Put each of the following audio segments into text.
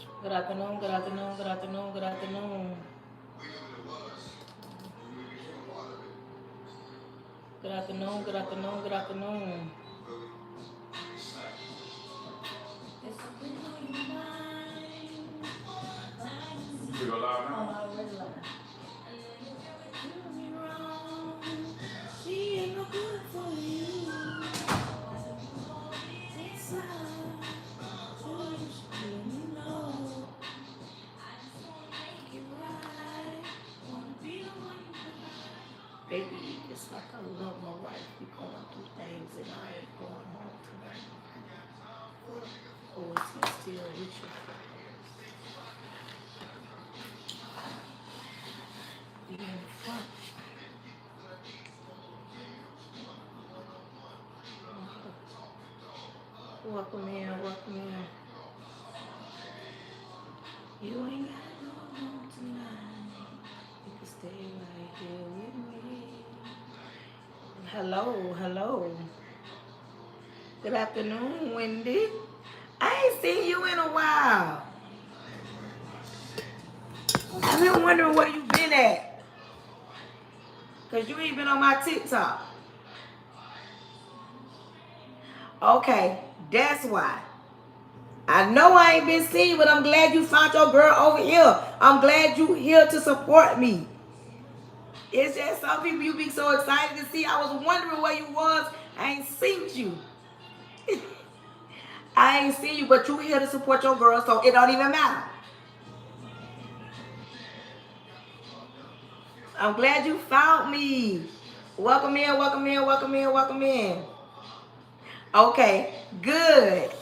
Good afternoon, good afternoon, good afternoon, good afternoon. Good afternoon, good afternoon, good afternoon. We go live now? She ain't no good for you. Baby, it's like I love my wife. We going through things and I ain't going home tonight. Oh, is he still with you? Be in the front. Welcome in, welcome in. You ain't got no home tonight. You can stay right here with me. Hello, hello. Good afternoon, Wendy. I ain't seen you in a while. I've been wondering where you been at. Because you ain't been on my TikTok. Okay, that's why. I know I ain't been seen, but I'm glad you found your girl over here. I'm glad you here to support me. It's just some people you be so excited to see. I was wondering where you was. I ain't seen you. I ain't seen you, but you here to support your girl, so it don't even matter. I'm glad you found me. Welcome in, welcome in, welcome in, welcome in. Okay, good.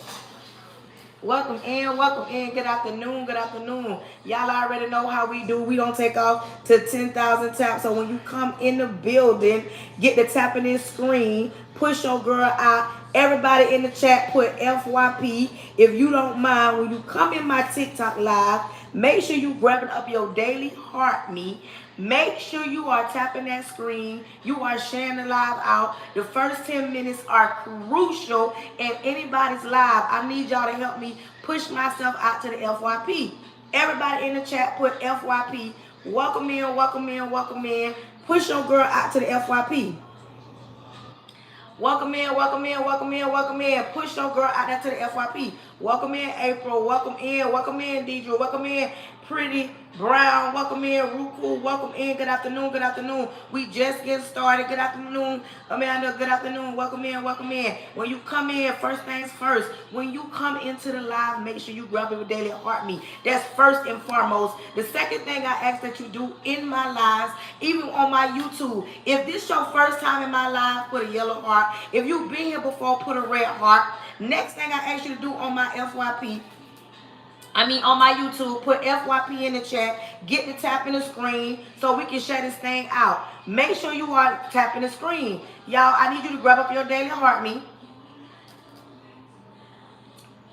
Welcome in, welcome in. Good afternoon, good afternoon. Y'all already know how we do. We don't take off to 10,000 taps. So when you come in the building, get the tapping in screen, push your girl out. Everybody in the chat put FYP. If you don't mind, when you come in my TikTok live, make sure you grabbing up your daily heart me. Make sure you are tapping that screen. You are sharing the live out. The first 10 minutes are crucial in anybody's live. I need y'all to help me push myself out to the FYP. Everybody in the chat put FYP. Welcome in, welcome in, welcome in. Push your girl out to the FYP. Welcome in, welcome in, welcome in, welcome in. Push your girl out there to the FYP. Welcome in, April. Welcome in, Deidre. Welcome in, Pretty Brown. Welcome in, Ruku. Welcome in. Good afternoon, good afternoon. We just getting started. Good afternoon, Amanda. Good afternoon. Welcome in, welcome in. When you come in, first things first. When you come into the live, make sure you grab your daily heart me. That's first and foremost. The second thing I ask that you do in my lives, even on my YouTube, if this your first time in my live, put a yellow heart. If you've been here before, put a red heart. Next thing I ask you to do on my FYP, on my YouTube, put FYP in the chat. Get the tap in the screen so we can share this thing out. Make sure you are tapping the screen. Y'all, I need you to grab up your daily heart me.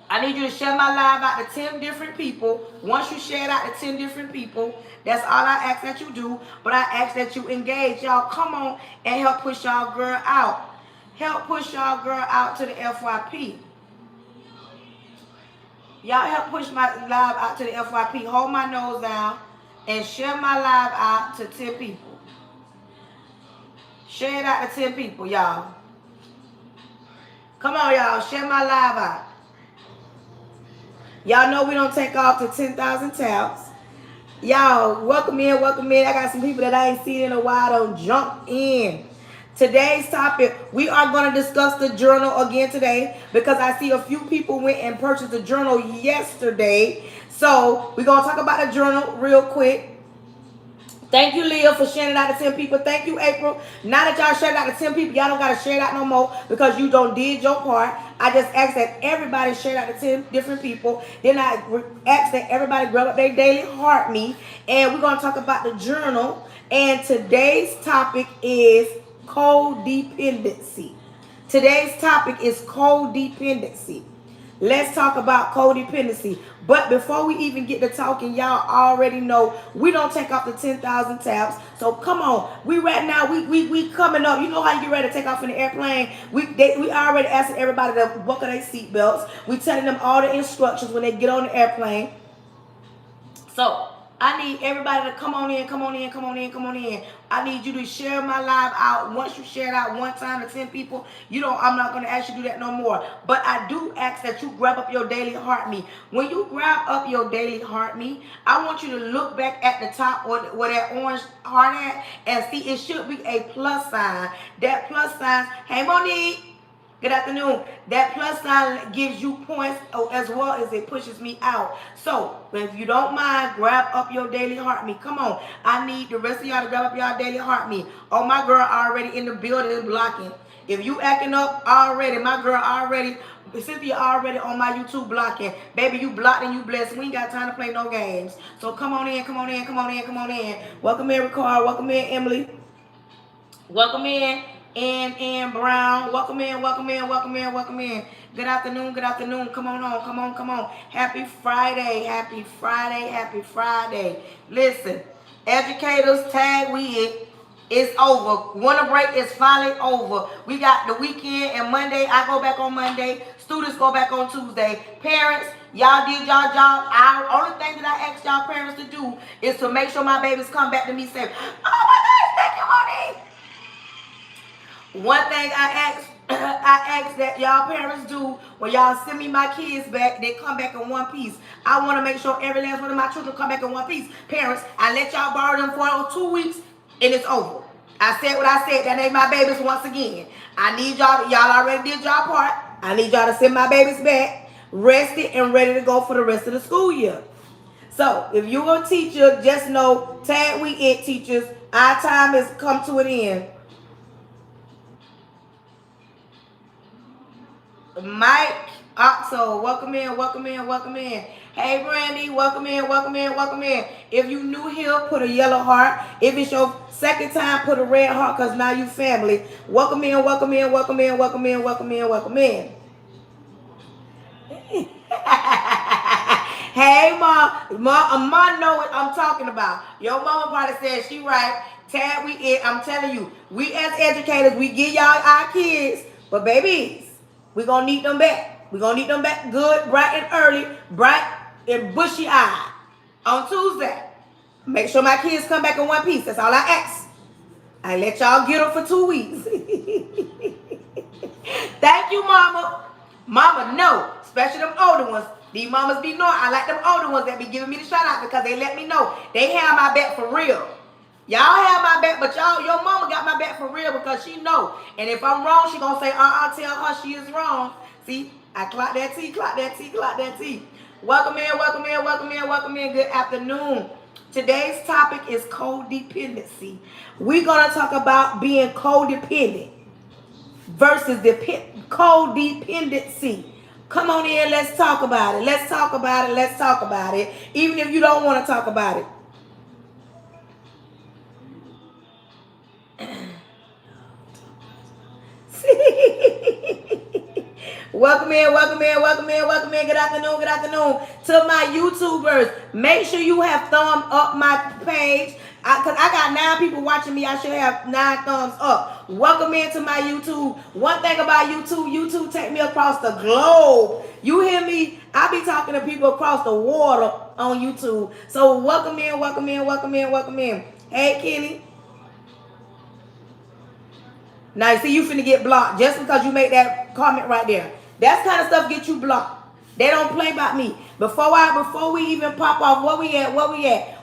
I need you to share my live out to 10 different people. Once you share it out to 10 different people, that's all I ask that you do. But I ask that you engage. Y'all come on and help push y'all girl out. Help push y'all girl out to the FYP. Y'all help push my live out to the FYP. Hold my nose down and share my live out to 10 people. Share it out to 10 people, y'all. Come on, y'all. Share my live out. Y'all know we don't take off to 10,000 taps. Y'all, welcome in, welcome in. I got some people that I ain't seen in a while. Don't jump in. Today's topic, we are going to discuss the journal again today because I see a few people went and purchased the journal yesterday. So we're going to talk about the journal real quick. Thank you, Leah, for sharing it out to 10 people. Thank you, April. Now that y'all shared it out to 10 people, y'all don't got to share it out no more because you don't did your part. I just asked that everybody share it out to 10 different people. Then I asked that everybody grab up their daily heart me. And we're going to talk about the journal. And today's topic is codependency. Today's topic is codependency. Let's talk about codependency. But before we even get to talking, y'all already know we don't take off the 10,000 taps. So come on, we right now we coming up. You know how you get ready to take off in the airplane. We already asking everybody to buckle their seatbelts. We telling them all the instructions when they get on the airplane. So I need everybody to come on in, come on in, come on in, come on in. I need you to share my live out. Once you share it out one time to 10 people, I'm not going to ask you to do that no more. But I do ask that you grab up your daily heart me. When you grab up your daily heart me, I want you to look back at the top where that orange heart at and see it should be a plus sign. That plus sign, hey Monique. Good afternoon. That plus sign gives you points as well as it pushes me out. So, if you don't mind, grab up your daily heart me. Come on. I need the rest of y'all to grab up y'all daily heart me. Oh, my girl already in the building blocking. If you acting up already, my girl already, Cynthia already on my YouTube blocking. Baby, you blocked and you blessed. We ain't got time to play no games. So come on in, come on in, come on in, come on in. Welcome in, Ricard. Welcome in, Emily. Welcome in, Ann Brown. Welcome in, welcome in, welcome in, welcome in. Good afternoon, good afternoon. Come on, come on, come on. Happy Friday, happy Friday, happy Friday. Listen, educators, tag we it. It's over. Winter break is finally over. We got the weekend and Monday. I go back on Monday. Students go back on Tuesday. Parents, y'all did y'all job. Only thing that I ask y'all parents to do is to make sure my babies come back to me saying, oh my gosh, thank you, Monique. One thing I ask that y'all parents do when y'all send me my kids back, they come back in one piece. I want to make sure every last one of my children come back in one piece. Parents, I let y'all borrow them for 2 weeks and it's over. I said what I said. That ain't my babies once again. I need y'all already did y'all part. I need y'all to send my babies back, rested and ready to go for the rest of the school year. So if you're a teacher, just know, tag we it, teachers. Our time has come to an end. Mike Oxo, welcome in, welcome in, welcome in. Hey Brandy, welcome in, welcome in, welcome in. If you new here, put a yellow heart. If it's your second time, put a red heart because now you family. Welcome in, welcome in, welcome in, welcome in, welcome in, welcome in. Hey mom know what I'm talking about. Your mama probably said she right. Tag we it. I'm telling you, we as educators, we give y'all our kids, but babies, we're going to need them back. We're going to need them back good, bright and early, bright and bushy-eyed on Tuesday. Make sure my kids come back in one piece. That's all I ask. I let y'all get them for 2 weeks. Thank you, Mama. Mama, no. Especially them older ones. These mamas be knowing. I like them older ones that be giving me the shout out because they let me know. They have my back for real. Y'all have my back, but your mama got my back for real because she know. And if I'm wrong, she gonna say, tell her she is wrong. See, I clock that T, clock that T, clock that T. Welcome in, welcome in, welcome in, welcome in. Good afternoon. Today's topic is codependency. We're gonna talk about being codependent versus codependency. Come on in, let's talk about it. Let's talk about it. Let's talk about it. Even if you don't want to talk about it. Welcome in, welcome in, welcome in, welcome in. Good afternoon, good afternoon to my YouTubers. Make sure you have thumb up my page. Because I got 9 people watching me. I should have 9 thumbs up. Welcome into my YouTube. One thing about YouTube take me across the globe. You hear me? I be talking to people across the water on YouTube. So welcome in, welcome in, welcome in, welcome in. Hey, Kenny. Now, see, you finna get blocked just because you made that comment right there. That kind of stuff get you blocked. They don't play about me. Before we even pop off, where we at?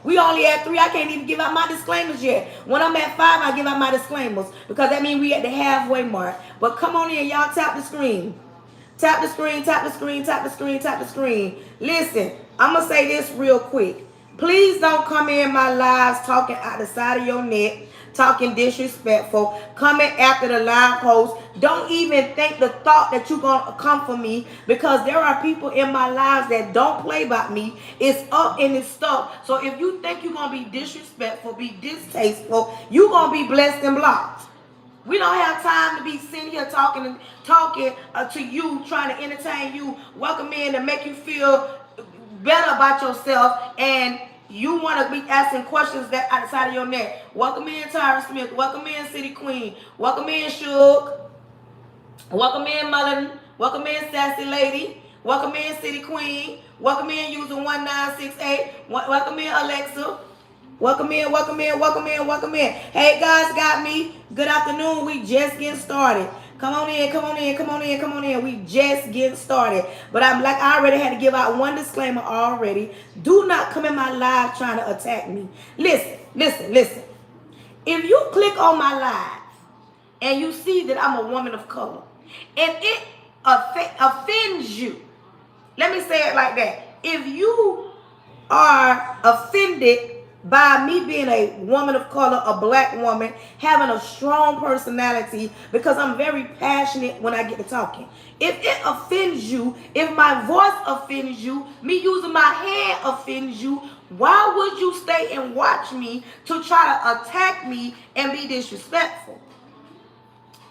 We only at 3. I can't even give out my disclaimers yet. When I'm at 5, I give out my disclaimers because that means we at the halfway mark. But come on in, y'all, tap the screen. Tap the screen, tap the screen, tap the screen, tap the screen. Listen, I'm going to say this real quick. Please don't come in my lives talking out the side of your neck, talking disrespectful, coming after the live post. Don't even think the thought that you're going to come for me because there are people in my lives that don't play about me. It's up and it's stuck. So if you think you're going to be disrespectful, be distasteful, you're going to be blessed and blocked. We don't have time to be sitting here talking to you, trying to entertain you, welcome in to make you feel better about yourself, and you want to be asking questions that outside of your neck. Welcome in, Tyra Smith. Welcome in, City Queen. Welcome in, Shook. Welcome in, Mullen. Welcome in, Sassy Lady. Welcome in, City Queen. Welcome in, user 1968. Welcome in, Alexa. Welcome in, welcome in, welcome in, welcome in. Hey, guys, got me. Good afternoon. We just getting started. Come on in, come on in, come on in, come on in. We just getting started. But I'm like, I already had to give out one disclaimer already. Do not come in my live trying to attack me. Listen, listen, listen. If you click on my live and you see that I'm a woman of color and it offends you, let me say it like that. If you are offended by me being a woman of color, a black woman, having a strong personality, because I'm very passionate when I get to talking. If it offends you, if my voice offends you, me using my hand offends you, why would you stay and watch me to try to attack me and be disrespectful?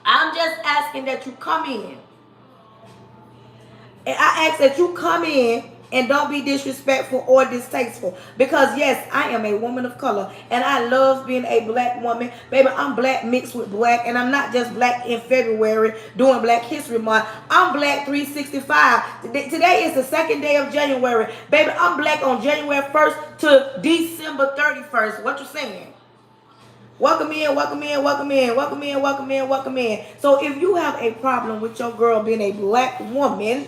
I'm just asking that you come in. And I ask that you come in and don't be disrespectful or distasteful. Because yes, I am a woman of color and I love being a black woman. Baby, I'm black mixed with black, and I'm not just black in February doing Black History Month. I'm black 365. Today is the second day of January. Baby, I'm black on January 1st to December 31st. What you saying? Welcome in, welcome in, welcome in, welcome in, welcome in, welcome in. So if you have a problem with your girl being a black woman,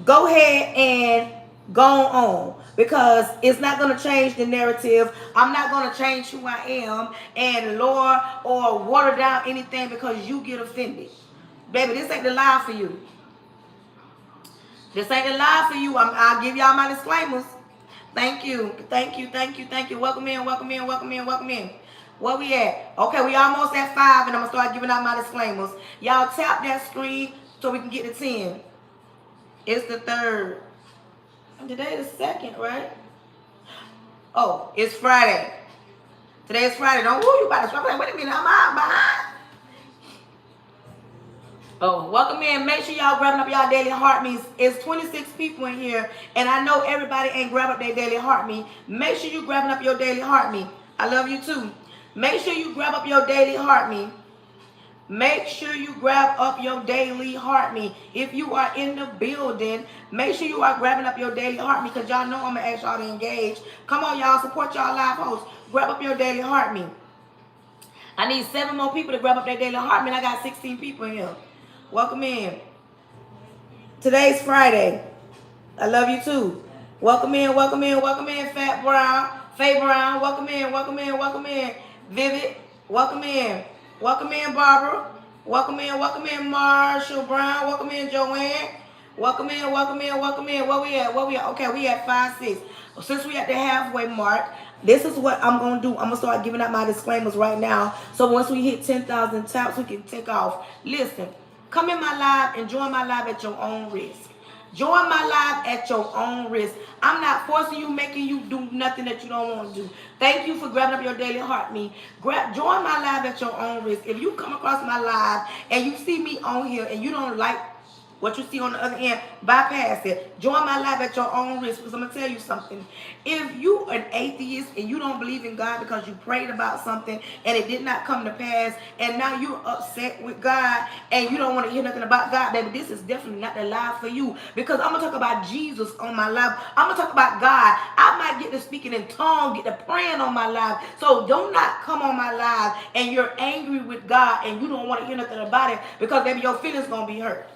go ahead and go on, because it's not going to change the narrative. I'm not going to change who I am and lower or water down anything because you get offended. Baby, this ain't the live for you. This ain't the live for you. I'll give y'all my disclaimers. Thank you. Thank you. Thank you. Thank you. Welcome in. Welcome in. Welcome in. Welcome in. Where we at? Okay, we almost at 5, and I'm going to start giving out my disclaimers. Y'all tap that screen so we can get to 10. It's the 3rd. Today is the 2nd, right? Oh, it's Friday. Today is Friday. Don't you about to stop. Wait a minute, I'm behind. Oh, welcome in. Make sure y'all grabbing up y'all daily heart meets. It's 26 people in here, and I know everybody ain't grabbing up their daily heart meet. Make sure you grabbing up your daily heart meet. I love you too. Make sure you grab up your daily heart meet. Make sure you grab up your daily heart meet. If you are in the building, make sure you are grabbing up your daily heart meet, because y'all know I'm going to ask y'all to engage. Come on, y'all. Support y'all live hosts. Grab up your daily heart meet. I need 7 more people to grab up their daily heart meet. I got 16 people in here. Welcome in. Today's Friday. I love you too. Welcome in, welcome in, welcome in, Fat Brown. Faye Brown, welcome in, welcome in, welcome in. Vivid, welcome in. Welcome in, Barbara. Welcome in, Marshall Brown. Welcome in, Joanne. Welcome in, welcome in, welcome in. Where we at? Where we at? Okay, we at 5, 6. Since we at the halfway mark, this is what I'm going to do. I'm going to start giving out my disclaimers right now. So once we hit 10,000 taps, we can take off. Listen, come in my live and join my live at your own risk. Join my live at your own risk. I'm not forcing you, making you do nothing that you don't want to do. Thank you for grabbing up your daily heart meet. Join my live at your own risk. If you come across my live and you see me on here and you don't like what you see on the other end, bypass it. Join my live at your own risk, because I'm going to tell you something. If you are an atheist and you don't believe in God because you prayed about something and it did not come to pass, and now you're upset with God and you don't want to hear nothing about God, baby, this is definitely not the live for you, because I'm going to talk about Jesus on my live. I'm going to talk about God. I might get to speaking in tongues, get to praying on my live. So don't not come on my live and you're angry with God and you don't want to hear nothing about it, because baby, your feelings going to be hurt.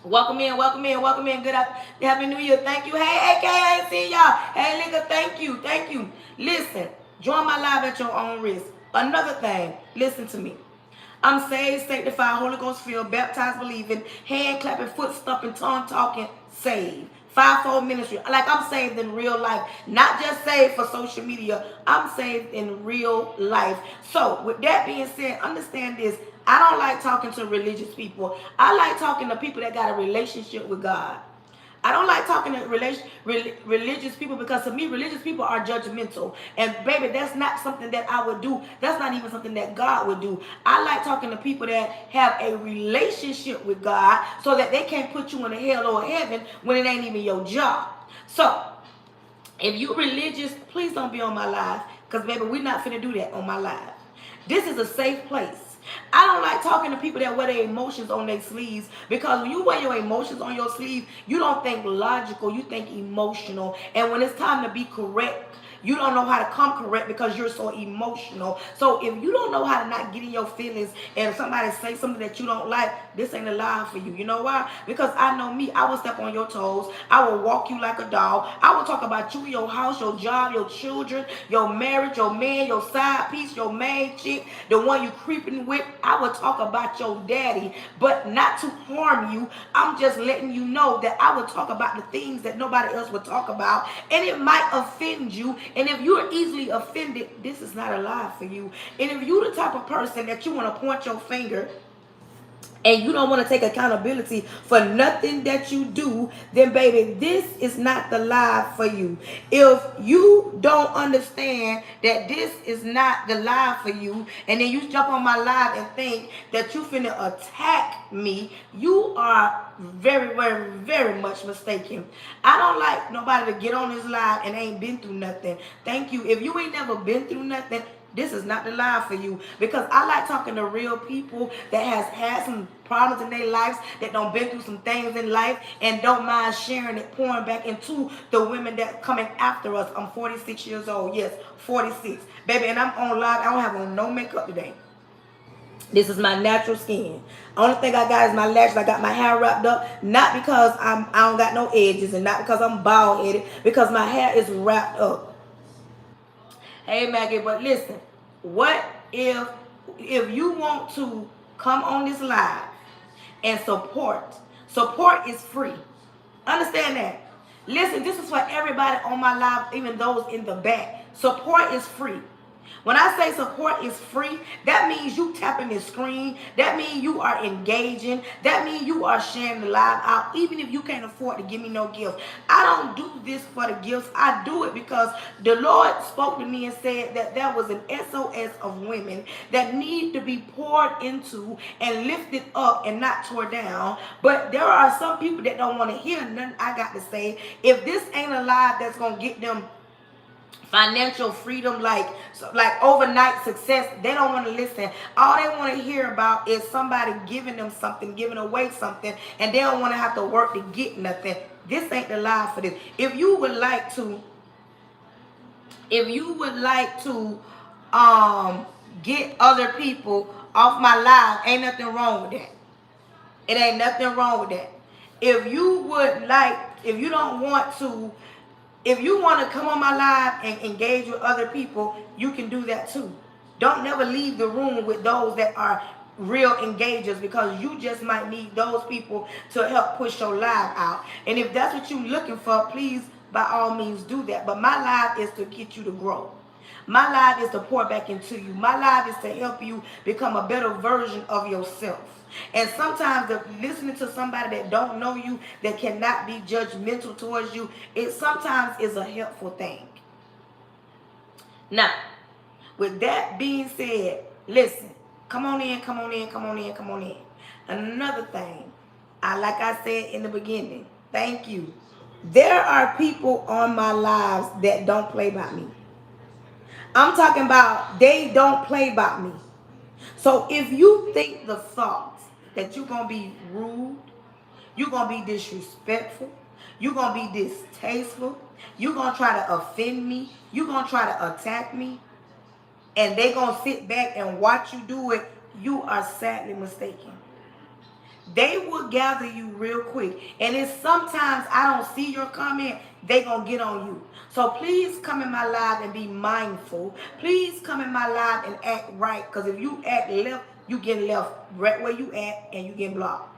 Welcome in, welcome in, welcome in. Good afternoon. Happy New Year. Thank you. Hey, AK, I ain't seen y'all. Hey, nigga, thank you. Thank you. Listen, join my live at your own risk. Another thing, listen to me. I'm saved, sanctified, Holy Ghost filled, baptized, believing, hand clapping, foot stomping, tongue talking, saved. 5-fold ministry. Like, I'm saved in real life. Not just saved for social media. I'm saved in real life. So, with that being said, understand this. I don't like talking to religious people. I like talking to people that got a relationship with God. I don't like talking to religious people, because to me, religious people are judgmental. And baby, that's not something that I would do. That's not even something that God would do. I like talking to people that have a relationship with God, so that they can't put you in a hell or a heaven when it ain't even your job. So, if you religious, please don't be on my live, because baby, we're not finna do that on my live. This is a safe place. I don't like talking to people that wear their emotions on their sleeves, because when you wear your emotions on your sleeve, you don't think logical, you think emotional. And when it's time to be correct, you don't know how to come correct because you're so emotional. So if you don't know how to not get in your feelings and somebody say something that you don't like, this ain't a lie for you. You know why? Because I know me. I will step on your toes. I will walk you like a dog. I will talk about you, your house, your job, your children, your marriage, your man, your side piece, your main chick, the one you creeping with. I will talk about your daddy, but not to harm you. I'm just letting you know that I will talk about the things that nobody else would talk about, and it might offend you. And if you're easily offended, this is not a lie for you. And if you're the type of person that you want to point your finger and you don't want to take accountability for nothing that you do, then baby, this is not the live for you. If you don't understand that this is not the live for you, and then you jump on my live and think that you finna attack me, you are very, very, very much mistaken. I don't like nobody to get on this live and ain't been through nothing. Thank you. If you ain't never been through nothing, this is not the life for you, because I like talking to real people that has had some problems in their lives, that don't been through some things in life, and don't mind sharing it, pouring back into the women that coming after us. I'm 46 years old. Yes, 46. Baby, and I'm on live. I don't have on no makeup today. This is my natural skin. Only thing I got is my lashes. I got my hair wrapped up, not because I don't got no edges, and not because I'm bald headed, because my hair is wrapped up. Hey Maggie, but listen, what if you want to come on this live and support? Support is free. Understand that. Listen, this is for everybody on my live, even those in the back. Support is free. When I say support is free, that means you tapping the screen. That means you are engaging. That means you are sharing the live out, even if you can't afford to give me no gift. I don't do this for the gifts. I do it because the Lord spoke to me and said that there was an SOS of women that need to be poured into and lifted up and not tore down. But there are some people that don't want to hear nothing I got to say. If this ain't a live that's going to get them financial freedom, like overnight success, they don't want to listen. All they want to hear about is somebody giving them something, giving away something, and they don't want to have to work to get nothing. This ain't the life for this. If you would like to get other people off my live, ain't nothing wrong with that. It ain't nothing wrong with that. If you don't want to, if you want to come on my live and engage with other people, you can do that too. Don't never leave the room with those that are real engagers, because you just might need those people to help push your live out. And if that's what you're looking for, please, by all means, do that. But my live is to get you to grow. My life is to pour back into you. My life is to help you become a better version of yourself. And sometimes listening to somebody that don't know you, that cannot be judgmental towards you, it sometimes is a helpful thing. Now, with that being said, listen, come on in, come on in, come on in, come on in. Another thing, like I said in the beginning, thank you. There are people on my lives that don't play by me. I'm talking about they don't play by me. So if you think the thoughts that you're going to be rude, you're going to be disrespectful, you're going to be distasteful, you're going to try to offend me, you're going to try to attack me, and they're going to sit back and watch you do it, you are sadly mistaken. They will gather you real quick. And if sometimes I don't see your comment, they going to get on you. So please come in my live and be mindful. Please come in my live and act right. Because if you act left, you get left right where you at and you get blocked.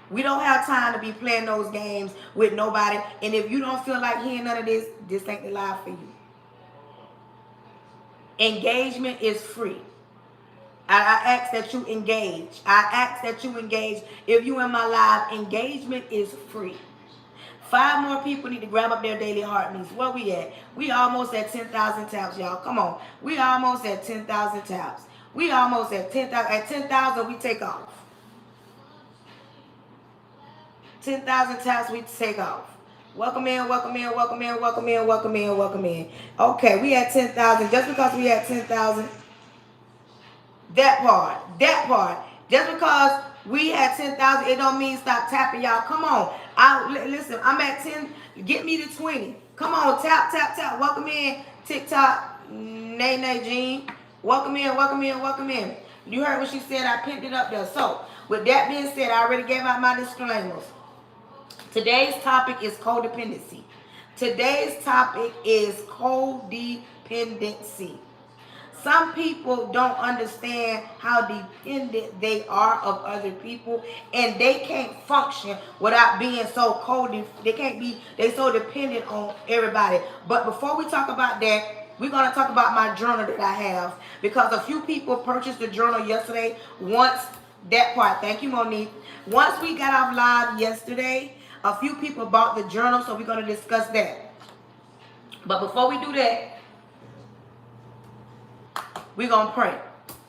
We don't have time to be playing those games with nobody. And if you don't feel like hearing none of this, this ain't the live for you. Engagement is free. I ask that you engage. I ask that you engage. If you in my live, engagement is free. 5 more people need to grab up their daily heart needs. Where we at? We almost at 10,000 taps, y'all. Come on. We almost at 10,000 taps. We almost at 10,000. At 10,000, we take off. 10,000 taps, we take off. Welcome in, welcome in, welcome in, welcome in, welcome in, welcome in. Okay, we at 10,000. Just because we at 10,000 That part. That part. Just because we had 10,000, it don't mean stop tapping, y'all. Come on. Listen, I'm at 10. Get me to 20. Come on. Tap, tap, tap. Welcome in. TikTok. Nay, nay, Jean. Welcome in, welcome in, welcome in. You heard what she said. I pinned it up there. So, with that being said, I already gave out my disclaimers. Today's topic is codependency. Today's topic is codependency. Some people don't understand how dependent they are of other people, and they can't function without being so they so dependent on everybody. But before we talk about that, we're going to talk about my journal that I have, because a few people purchased the journal yesterday. Thank you, Monique. Once we got off live yesterday, a few people bought the journal, so we're going to discuss that. But before we do that, we're going to pray.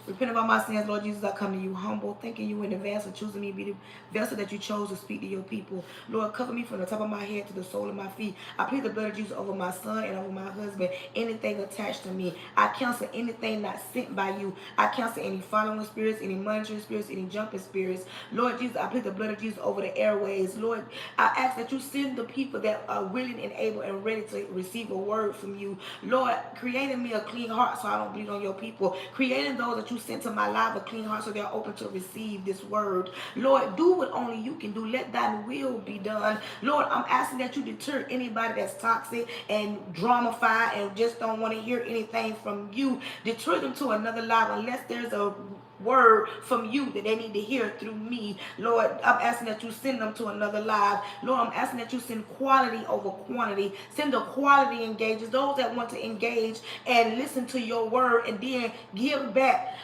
Repent of all my sins, Lord Jesus, I come to you humble, thanking you in advance for choosing me to be the vessel that you chose to speak to your people. Lord, cover me from the top of my head to the sole of my feet. I plead the blood of Jesus over my son and over my husband, anything attached to me. I cancel anything not sent by you. I cancel any following spirits, any monitoring spirits, any jumping spirits. Lord Jesus, I plead the blood of Jesus over the airways. Lord, I ask that you send the people that are willing and able and ready to receive a word from you. Lord, creating me a clean heart so I don't bleed on your people. Creating those that you sent to my life a clean heart so they're open to receive this word. Lord, do what only you can do. Let thy will be done. Lord, I'm asking that you deter anybody that's toxic and dramafied and just don't want to hear anything from you. Deter them to another life unless there's a word from you that they need to hear through me. Lord, I'm asking that you send them to another life. Lord, I'm asking that you send quality over quantity. Send the quality engagers, those that want to engage and listen to your word and then give back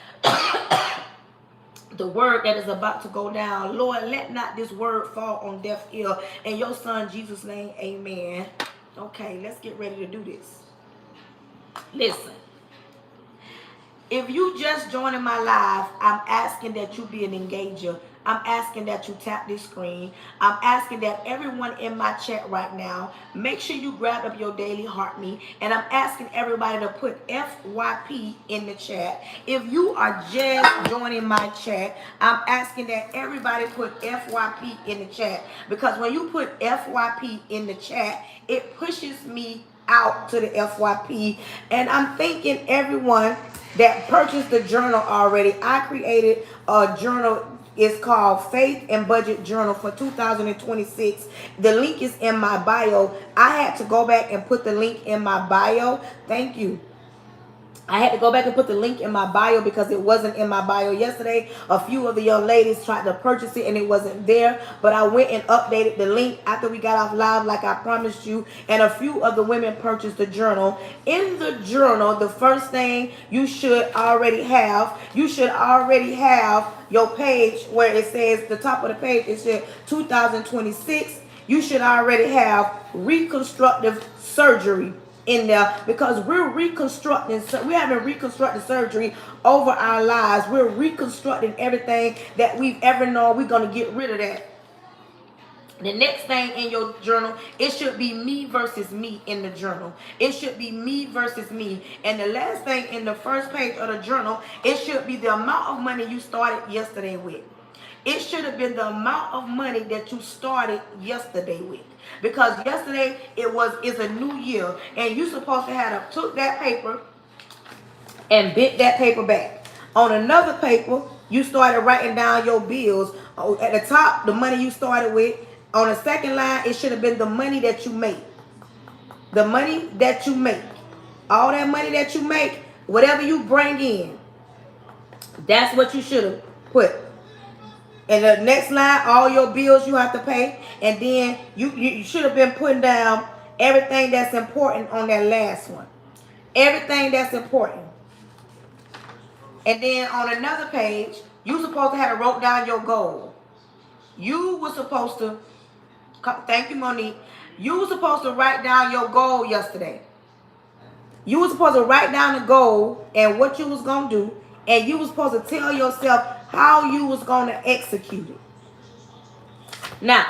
the word that is about to go down. Lord, let not this word fall on deaf ear. In your son Jesus' name, amen. Okay, let's get ready to do this. Listen. If you just joining my live, I'm asking that you be an engager. I'm asking that you tap this screen. I'm asking that everyone in my chat right now, make sure you grab up your daily heart me. And I'm asking everybody to put FYP in the chat. If you are just joining my chat, I'm asking that everybody put FYP in the chat. Because when you put FYP in the chat, it pushes me out to the FYP. And I'm thanking everyone that purchased the journal already. I created a journal. It's called Faith and Budget Journal for 2026. The link is in my bio. I had to go back and put the link in my bio. Thank you. I had to go back and put the link in my bio because it wasn't in my bio yesterday. A few of the young ladies tried to purchase it and it wasn't there. But I went and updated the link after we got off live like I promised you. And a few of the women purchased the journal. In the journal, the first thing you should already have your page where it says, the top of the page, it says 2026. You should already have reconstructive surgery in there, because we're having reconstructive surgery over our lives. We're reconstructing everything that we've ever known. We're going to get rid of that. The next thing in your journal, it should be me versus me in the journal. It should be me versus me. And the last thing in the first page of the journal, it should be the amount of money you started yesterday with. It should have been the amount of money that you started yesterday with. Because yesterday it's a new year, and you're supposed to have took that paper and bent that paper back. On another paper, you started writing down your bills. At the top, the money you started with. On the second line, it should have been the money that you make. The money that you make. All that money that you make, whatever you bring in, that's what you should have put. And the next line, all your bills you have to pay. And then you should have been putting down everything that's important on that last one. Everything that's important. And then on another page, you supposed to have wrote down your goal. You were supposed to, thank you, Monique. You were supposed to write down your goal yesterday. You were supposed to write down the goal and what you was going to do. And you were supposed to tell yourself how you was going to execute it. Now,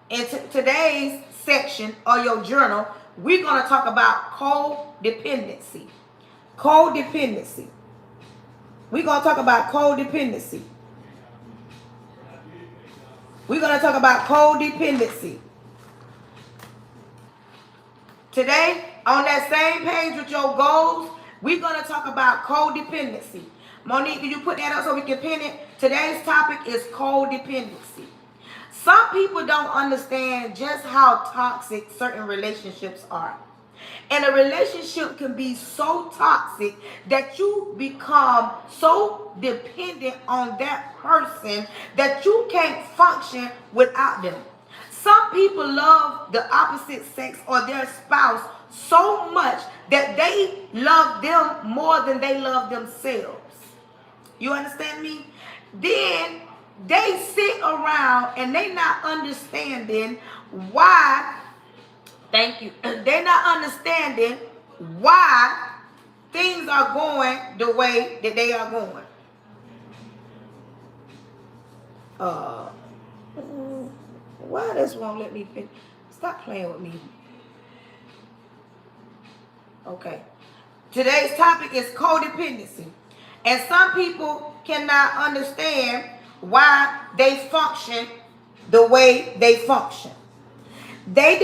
in today's section of your journal, we're going to talk about codependency. Codependency. We're going to talk about codependency. We're going to talk about codependency. Today, on that same page with your goals, we're going to talk about codependency. Monique, can you put that up so we can pin it? Today's topic is codependency. Some people don't understand just how toxic certain relationships are. And a relationship can be so toxic that you become so dependent on that person that you can't function without them. Some people love the opposite sex or their spouse so much that they love them more than they love themselves. You understand me? Then they sit around and they not understanding why. Thank you. They're not understanding why things are going the way that they are going. Why this won't let me finish? Stop playing with me. Okay. Today's topic is codependency. And some people cannot understand why they function the way they function. They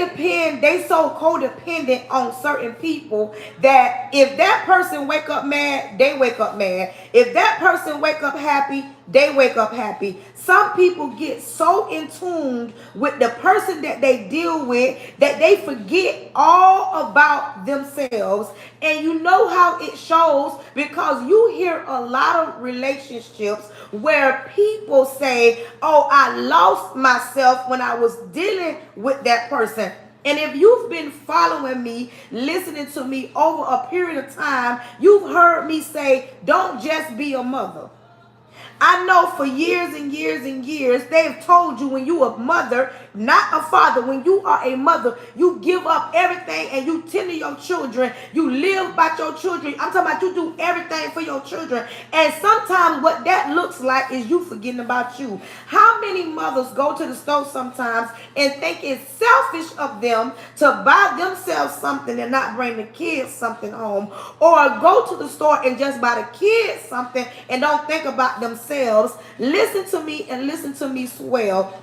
so codependent on certain people that if that person wake up mad, they wake up mad. If that person wake up happy, they wake up happy. Some people get so in tune with the person that they deal with that they forget all about themselves. And you know how it shows because you hear a lot of relationships where people say, oh, I lost myself when I was dealing with that person. And if you've been following me, listening to me over a period of time, you've heard me say, don't just be a mother. I know for years and years and years, they've told you when you are a mother, not a father, when you are a mother, you give up everything and you tend to your children. You live by your children. I'm talking about you do everything for your children. And sometimes what that looks like is you forgetting about you. How many mothers go to the store sometimes and think it's selfish of them to buy themselves something and not bring the kids something home, or go to the store and just buy the kids something and don't think about themselves? Listen to me and listen to me well.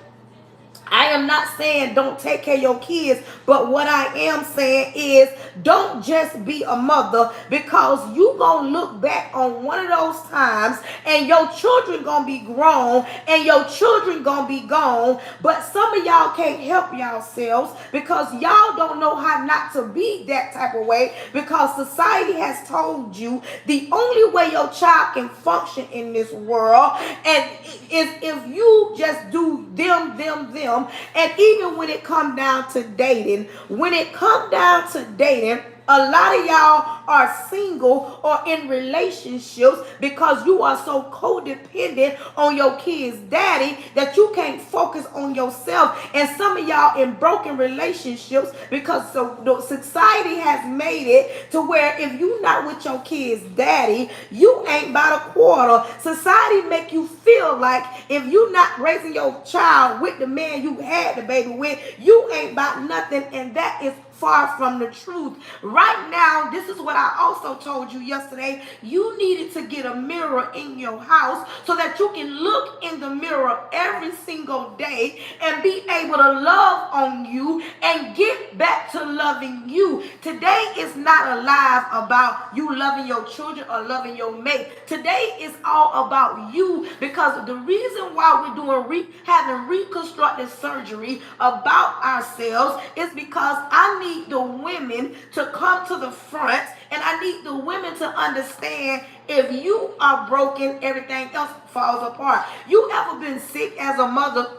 I am not saying don't take care of your kids, but what I am saying is don't just be a mother, because you gonna look back on one of those times and your children gonna be grown and your children gonna be gone. But some of y'all can't help yourselves because y'all don't know how not to be that type of way, because society has told you the only way your child can function in this world and is if you just do them. And even when it come down to dating, a lot of y'all are single or in relationships because you are so codependent on your kid's daddy that you can't focus on yourself. And some of y'all in broken relationships because the society has made it to where if you not with your kid's daddy, you ain't about a quarter. Society make you feel like if you not raising your child with the man you had the baby with, you ain't about nothing, and that is far from the truth. Right now, this is what I also told you yesterday. You needed to get a mirror in your house so that you can look in the mirror every single day and be able to love on you and get back to loving you. Today is not a live about you loving your children or loving your mate. Today is all about you, because the reason why we're doing having reconstructive surgery about ourselves is because I need the women to come to the front, and I need the women to understand if you are broken, everything else falls apart. You ever been sick as a mother?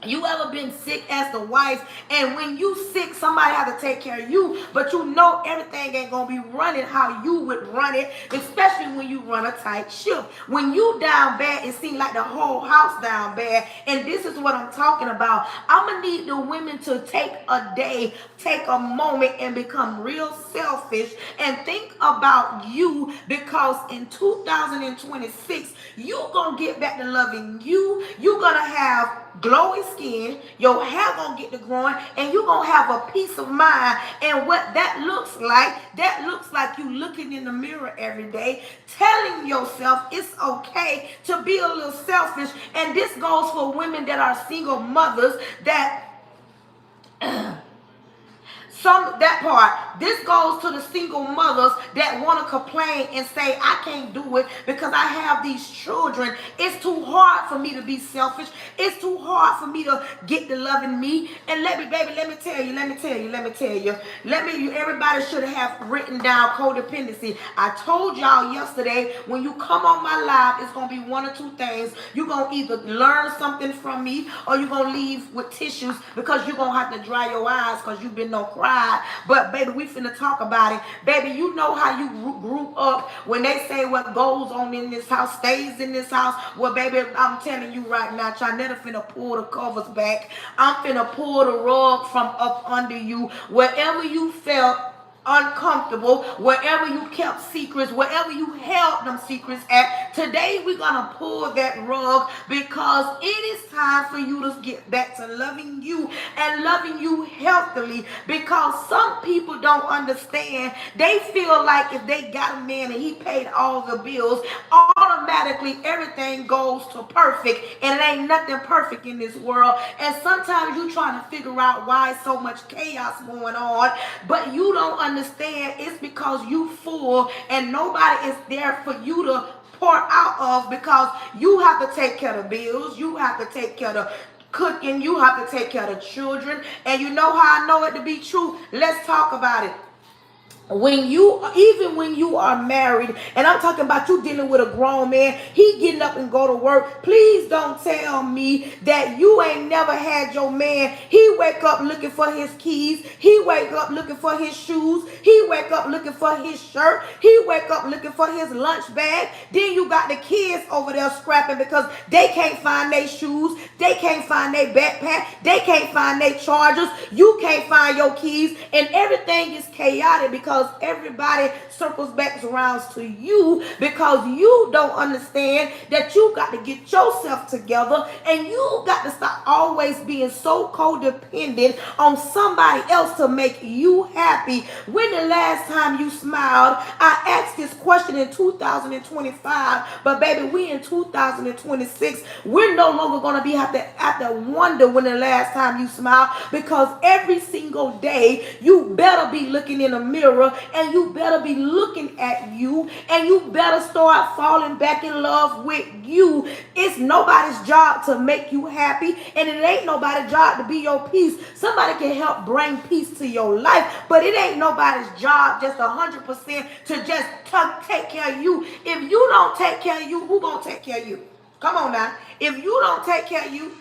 You ever been sick as the wife, and when you sick, somebody have to take care of you, but you know everything ain't gonna be running how you would run it, especially when you run a tight ship. When you down bad, it seems like the whole house down bad, and this is what I'm talking about. I'm gonna need the women to take a day, take a moment, and become real selfish and think about you, because in 2026, you gonna get back to loving you. You gonna have glowing skin, your hair gonna get to growing, and you gonna have a peace of mind. And what that looks like you looking in the mirror every day, telling yourself it's okay to be a little selfish. And this goes for women that are single mothers that that part. This goes to the single mothers that want to complain and say, I can't do it because I have these children. It's too hard for me to be selfish. It's too hard for me to get the loving me. And let me tell you. Everybody should have written down codependency. I told y'all yesterday, when you come on my live, it's going to be one or two things. You're going to either learn something from me or you're going to leave with tissues because you're going to have to dry your eyes because you've been no cry. But baby, we finna talk about it. Baby, you know how you grew up when they say what goes on in this house stays in this house. Well, baby, I'm telling you right now, Charnetta finna pull the covers back. I'm finna pull the rug from up under you. Wherever you felt uncomfortable, wherever you kept secrets, wherever you held them secrets at, today we're gonna pull that rug because it is time for you to get back to loving you and loving you healthily. Because some people don't understand. They feel like if they got a man and he paid all the bills, automatically everything goes to perfect, and it ain't nothing perfect in this world. And sometimes you trying to figure out why so much chaos going on, but you don't understand it's because you full and nobody is there for you to pour out of, because you have to take care of the bills, you have to take care of the cooking, you have to take care of the children. And you know how I know it to be true? Let's talk about it. Even when you are married, and I'm talking about you dealing with a grown man, he getting up and go to work. Please don't tell me that you ain't never had your man. He wake up looking for his keys. He wake up looking for his shoes. He wake up looking for his shirt. He wake up looking for his lunch bag. Then you got the kids over there scrapping because they can't find their shoes. They can't find their backpack. They can't find their chargers. You can't find your keys, and everything is chaotic because everybody circles back around to you, because you don't understand that you got to get yourself together, and you got to stop always being so codependent on somebody else to make you happy. When the last time you smiled? I asked this question in 2025, but baby, we in 2026. We're no longer going to be have to wonder when the last time you smiled, because every single day you better be looking in a mirror, and you better be looking at you, and you better start falling back in love with you. It's nobody's job to make you happy, and it ain't nobody's job to be your peace. Somebody can help bring peace to your life, but it ain't nobody's job just 100% to just take care of you. If you don't take care of you, who gonna take care of you? Come on now. If you don't take care of you,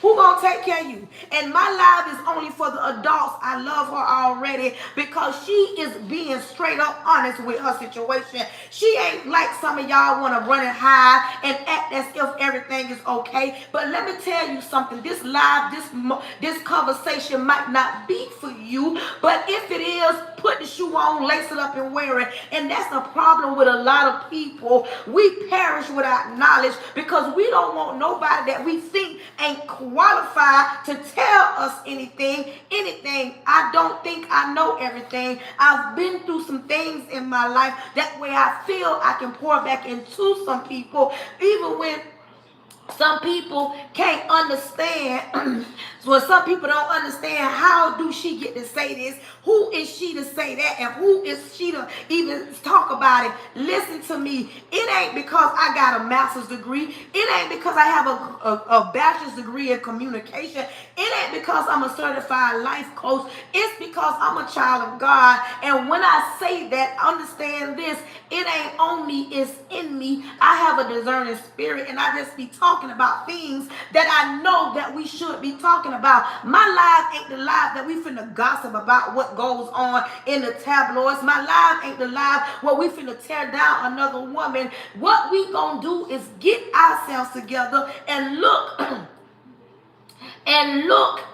who gonna take care of you? And my live is only for the adults. I love her already because she is being straight up honest with her situation. She ain't like some of y'all want to run it high and act as if everything is okay. But let me tell you something. This live, this conversation might not be for you, but if it is, put the shoe on, lace it up, and wear it. And that's the problem with a lot of people. We perish without knowledge because we don't want nobody that we think ain't qualified to tell us anything. I don't think I know everything. I've been through some things in my life. That way I feel I can pour back into some people, even when some people can't understand. When some people don't understand, how do she get to say this? Who is she to say that? And who is she to even talk about it? Listen to me. It ain't because I got a master's degree. It ain't because I have a bachelor's degree in communication. It ain't because I'm a certified life coach. It's because I'm a child of God. And when I say that, understand this. It ain't on me. It's in me. I have a discerning spirit, and I just be talking about things that I know that we should be talking about. My life ain't the life that we finna gossip about what goes on in the tabloids. My life ain't the life where we finna tear down another woman. What we gonna do is get ourselves together and look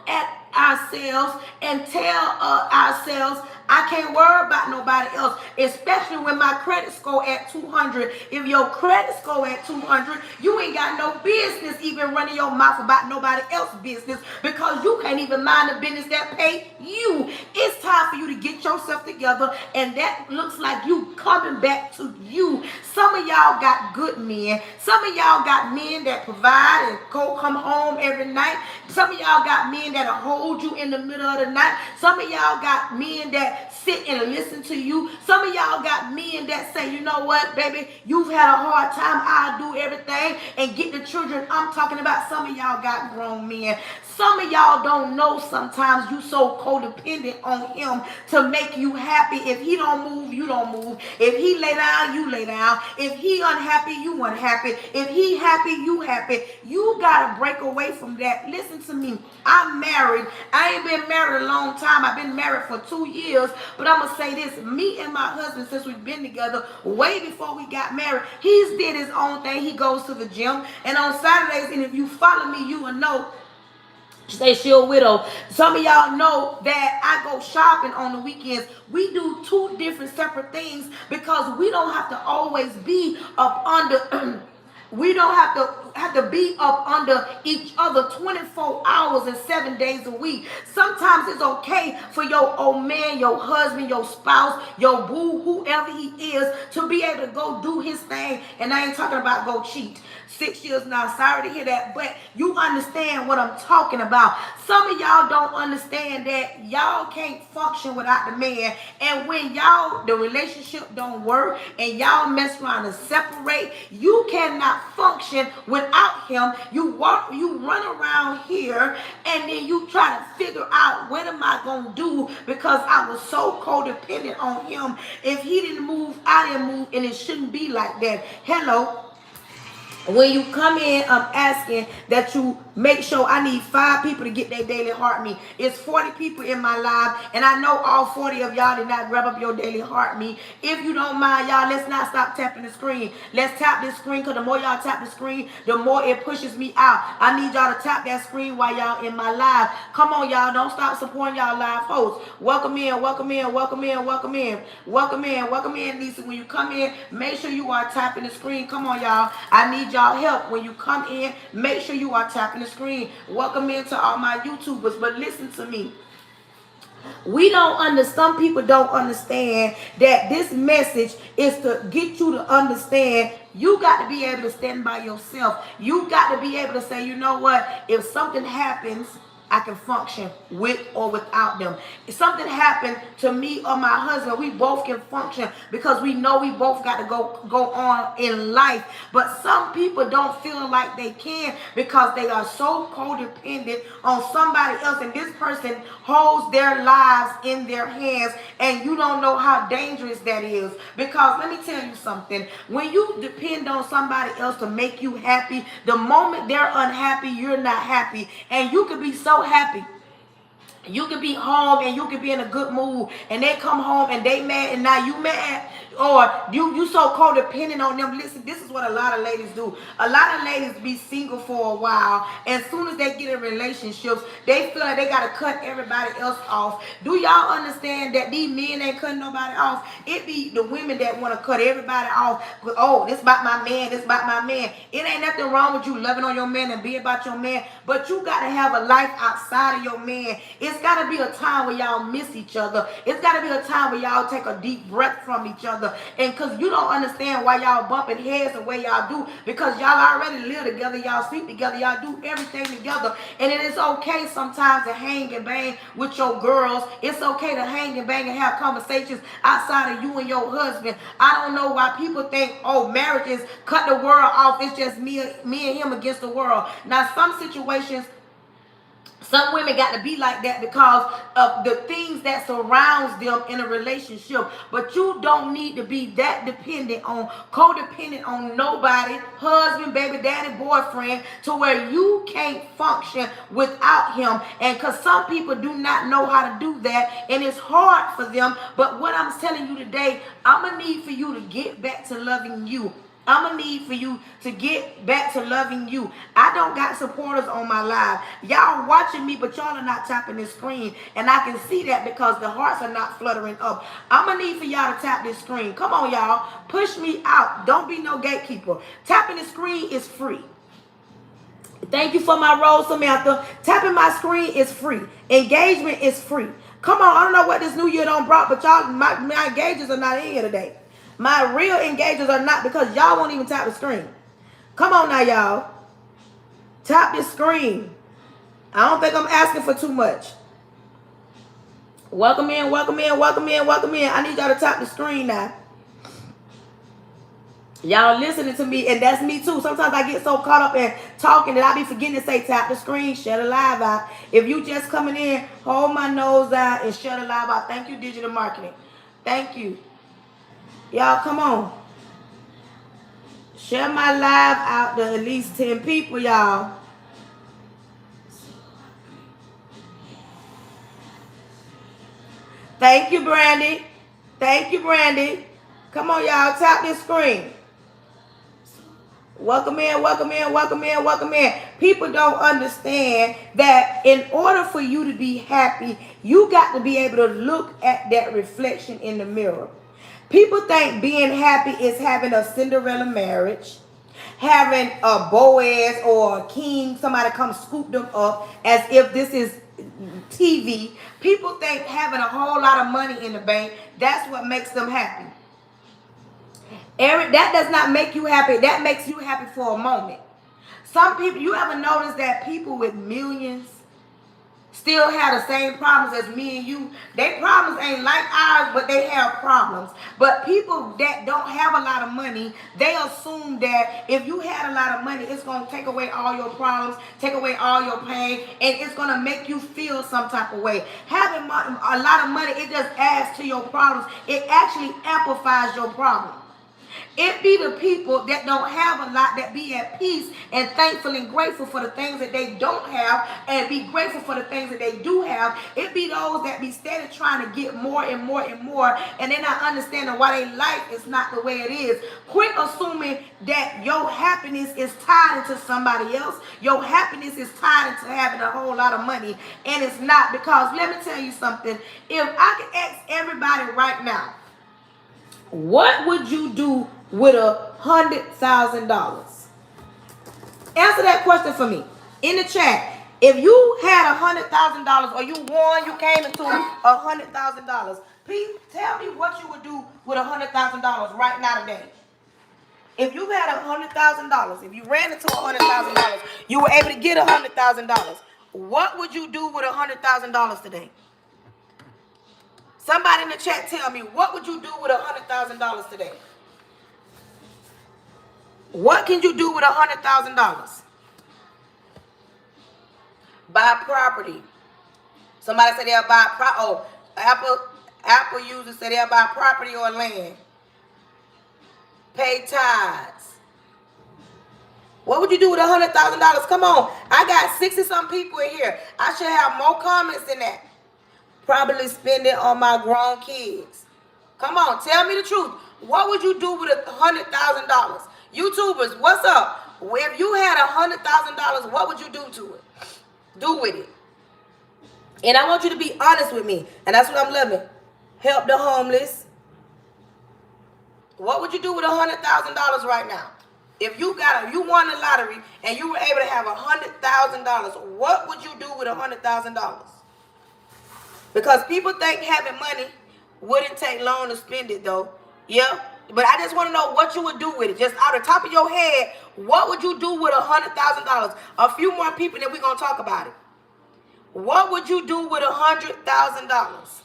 at ourselves and tell ourselves, I can't worry about nobody else, especially when my credit score at 200. If your credit score at 200, you ain't got no business even running your mouth about nobody else's business because you can't even mind the business that pay you. It's time for you to get yourself together, and that looks like you coming back to you. Some of y'all got good men. Some of y'all got men that provide and come home every night. Some of y'all got men that'll hold you in the middle of the night. Some of y'all got men that sit and listen to you. Some of y'all got men that say, you know what, baby, you've had a hard time. I'll do everything and get the children. I'm talking about some of y'all got grown men. Some of y'all don't know sometimes you so codependent on him to make you happy. If he don't move, you don't move. If he lay down, you lay down. If he unhappy, you unhappy. If he happy, you happy. You got to break away from that. Listen to me. I'm married. I ain't been married a long time. I've been married for 2 years. But I'm going to say this. Me and my husband, since we've been together way before we got married, he's did his own thing. He goes to the gym. And on Saturdays, and if you follow me, you will know, say she a widow. Some of y'all know that I go shopping on the weekends. We do 2 different separate things because we don't have to always be up under we don't have to be up under each other 24 hours and 7 days a week. Sometimes it's okay for your old man, your husband, your spouse, your boo, whoever he is, to be able to go do his thing. And I ain't talking about go cheat. 6 years now, sorry to hear that, but you understand what I'm talking about. Some of y'all don't understand that y'all can't function without the man. And when the relationship don't work and y'all mess around and separate, you cannot function without him. You run around here and then you try to figure out what am I going to do because I was so codependent on him. If he didn't move, I didn't move, and it shouldn't be like that. Hello. When you come in, I'm asking that you make sure I need 5 people to get their daily heart meet. It's 40 people in my live, and I know all 40 of y'all did not grab up your daily heart meet. If you don't mind, y'all, let's not stop tapping the screen. Let's tap this screen, because the more y'all tap the screen, the more it pushes me out. I need y'all to tap that screen while y'all in my live. Come on, y'all. Don't stop supporting y'all live hosts. Welcome in, welcome in, welcome in, welcome in. Welcome in, welcome in, Lisa. When you come in, make sure you are tapping the screen. Come on, y'all. I need y'all help. When you come in, make sure you are tapping the screen. Welcome in to all my YouTubers. But listen to me. Some people don't understand that this message is to get you to understand you got to be able to stand by yourself. You got to be able to say, you know what, if something happens, I can function with or without them. If something happened to me or my husband, we both can function because we know we both got to go on in life. But some people don't feel like they can because they are so codependent on somebody else, and this person holds their lives in their hands, and you don't know how dangerous that is. Because let me tell you something, when you depend on somebody else to make you happy, the moment they're unhappy, you're not happy. And you could be so happy. You could be home and you could be in a good mood, and they come home and they mad, and now you mad, or you so codependent on them. Listen, this is what a lot of ladies do. A lot of ladies be single for a while, and as soon as they get in relationships, they feel like they got to cut everybody else off. Do y'all understand that these men ain't cutting nobody off? It be the women that want to cut everybody off. Oh, this about my man, this about my man. It ain't nothing wrong with you loving on your man and be about your man, but you got to have a life outside of your man. It's got to be a time where y'all miss each other. It's got to be a time where y'all take a deep breath from each other. And because you don't understand why y'all bumping heads the way y'all do, because y'all already live together, y'all sleep together, y'all do everything together. And it is okay sometimes to hang and bang with your girls. It's okay to hang and bang and have conversations outside of you and your husband. I don't know why people think, oh, marriage is cut the world off. It's just me and him against the world. Now, some situations, some women got to be like that because of the things that surrounds them in a relationship. But you don't need to be that codependent on nobody, husband, baby daddy, boyfriend, to where you can't function without him. And because some people do not know how to do that, and it's hard for them. But what I'm telling you today, I'm going to need for you to get back to loving you. I'm going to need for you to get back to loving you. I don't got supporters on my live. Y'all watching me, but y'all are not tapping this screen. And I can see that because the hearts are not fluttering up. I'm going to need for y'all to tap this screen. Come on, y'all. Push me out. Don't be no gatekeeper. Tapping the screen is free. Thank you for my role, Samantha. Tapping my screen is free. Engagement is free. Come on, I don't know what this new year done brought, but y'all, my engagers are not in here today. My real engagers are not, because y'all won't even tap the screen. Come on now, y'all. Tap the screen. I don't think I'm asking for too much. Welcome in, welcome in, welcome in, welcome in. I need y'all to tap the screen now. Y'all listening to me, and that's me too. Sometimes I get so caught up in talking that I be forgetting to say tap the screen, share the live out. If you just coming in, hold my nose out and share the live out. Thank you, digital marketing. Thank you. Y'all, come on. Share my live out to at least 10 people, y'all. Thank you, Brandy. Thank you, Brandy. Come on, y'all. Tap this screen. Welcome in, welcome in, welcome in, welcome in. People don't understand that in order for you to be happy, you got to be able to look at that reflection in the mirror. People think being happy is having a Cinderella marriage, having a Boaz or a king, somebody come scoop them up as if this is TV. People think having a whole lot of money in the bank, that's what makes them happy. Eric, that does not make you happy. That makes you happy for a moment. Some people, you ever notice that people with millions still have the same problems as me and you? Their problems ain't like ours, but they have problems. But people that don't have a lot of money, they assume that if you had a lot of money, it's going to take away all your problems, take away all your pain, and it's going to make you feel some type of way. Having a lot of money, it just adds to your problems. It actually amplifies your problems. It be the people that don't have a lot that be at peace and thankful and grateful for the things that they don't have and be grateful for the things that they do have. It be those that be steady trying to get more and more and more, and they're not understanding why their life is not the way it is. Quit assuming that your happiness is tied into somebody else. Your happiness is tied into having a whole lot of money, and it's not. Because let me tell you something. If I could ask everybody right now, what would you do with $100,000? Answer that question for me in the chat. If you had $100,000 or you won, you came into $100,000, please tell me what you would do with $100,000 right now today. If you had $100,000, if you ran into $100,000, you were able to get $100,000. What would you do with $100,000 today? Somebody in the chat tell me, what would you do with $100,000 today? What can you do with $100,000? Buy property. Somebody said they'll buy Apple users say they'll buy property or land. Pay tithes. What would you do with $100,000? Come on. I got 60-some people in here. I should have more comments than that. Probably spend it on my grown kids. Come on, tell me the truth. What would you do with $100,000? YouTubers, what's up? If you had $100,000, what would you do to it? Do with it. And I want you to be honest with me. And that's what I'm loving. Help the homeless. What would you do with $100,000 right now? If you won the lottery and you were able to have $100,000, what would you do with $100,000? Because people think having money wouldn't take long to spend it, though. Yeah. But I just want to know what you would do with it. Just out of the top of your head, what would you do with $100,000? A few more people, then we're going to talk about it. What would you do with $100,000?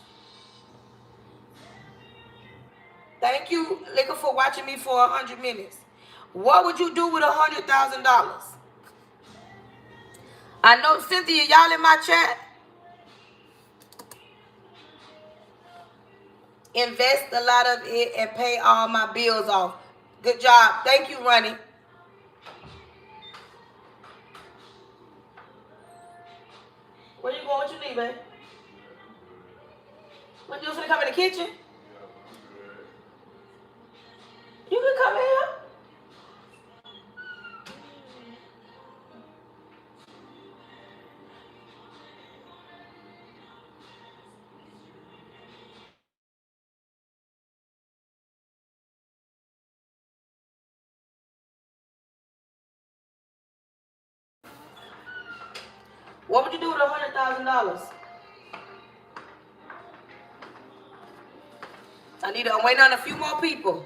Thank you, Liquor, for watching me for 100 minutes. What would you do with $100,000? I know, Cynthia, y'all in my chat. Invest a lot of it and pay all my bills off. Good job. Thank you, Ronnie. Where you going? What you need, babe? What you gonna come in the kitchen? You can come in here. What would you do with $100,000? I'm waiting on a few more people.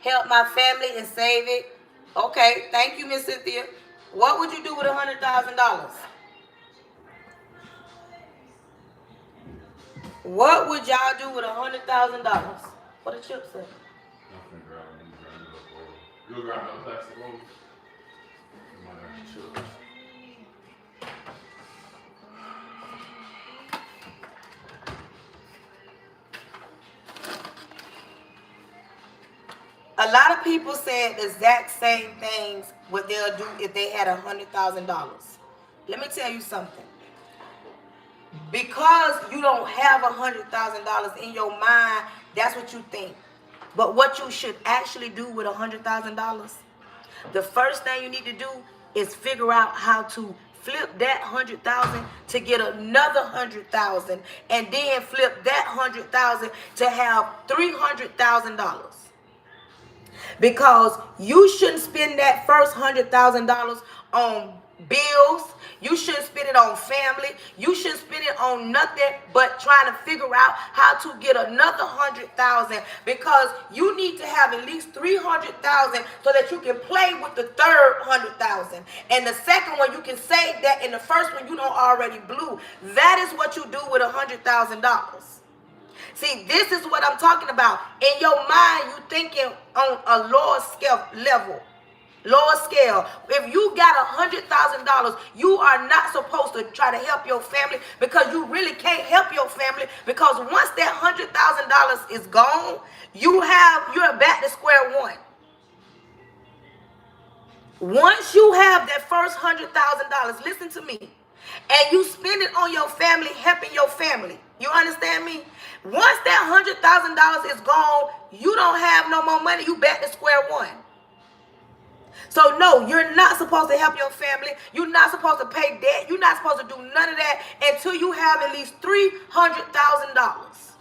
Help my family and save it. Okay, thank you, Miss Cynthia. What would you do with $100,000? What would y'all do with $100,000? What the chip say? You'll grab another plastic roll. Chips. A lot of people said the exact same things what they'll do if they had $100,000. Let me tell you something. Because you don't have $100,000 in your mind, that's what you think. But what you should actually do with $100,000, the first thing you need to do is figure out how to flip that 100,000 to get another 100,000, and then flip that 100,000 to have $300,000. Because you shouldn't spend that first $100,000 on bills. You shouldn't spend it on family. You shouldn't spend it on nothing but trying to figure out how to get another 100,000, because you need to have at least 300,000 so that you can play with the third 100,000. And the second one, you can save that, and the first one you don't already blew. That is what you do with $100,000. See, this is what I'm talking about. In your mind, you thinking on a lower scale level. Lower scale. If you got $100,000, you are not supposed to try to help your family, because you really can't help your family, because once that $100,000 is gone, you're back to square one. Once you have that first $100,000, listen to me, and you spend it on your family, helping your family. You understand me? Once that $100,000 is gone, you don't have no more money. You back to square one. So no, you're not supposed to help your family. You're not supposed to pay debt. You're not supposed to do none of that until you have at least $300,000.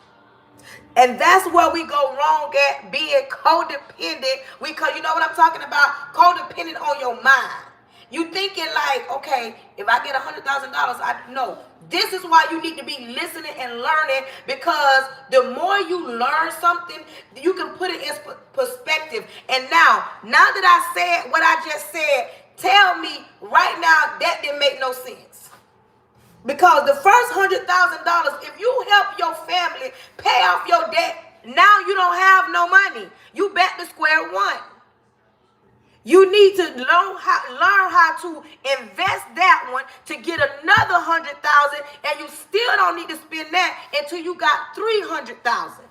And that's where we go wrong at, being codependent. Because you know what I'm talking about? Codependent on your mind. You thinking like, okay, if I get $100,000, I know. This is why you need to be listening and learning, because the more you learn something, you can put it in perspective. And now that I said what I just said, tell me right now that didn't make no sense. Because the first $100,000, if you help your family pay off your debt, now you don't have no money. You back to square one. You need to learn how to invest that one to get another $100,000, and you still don't need to spend that until you got $300,000.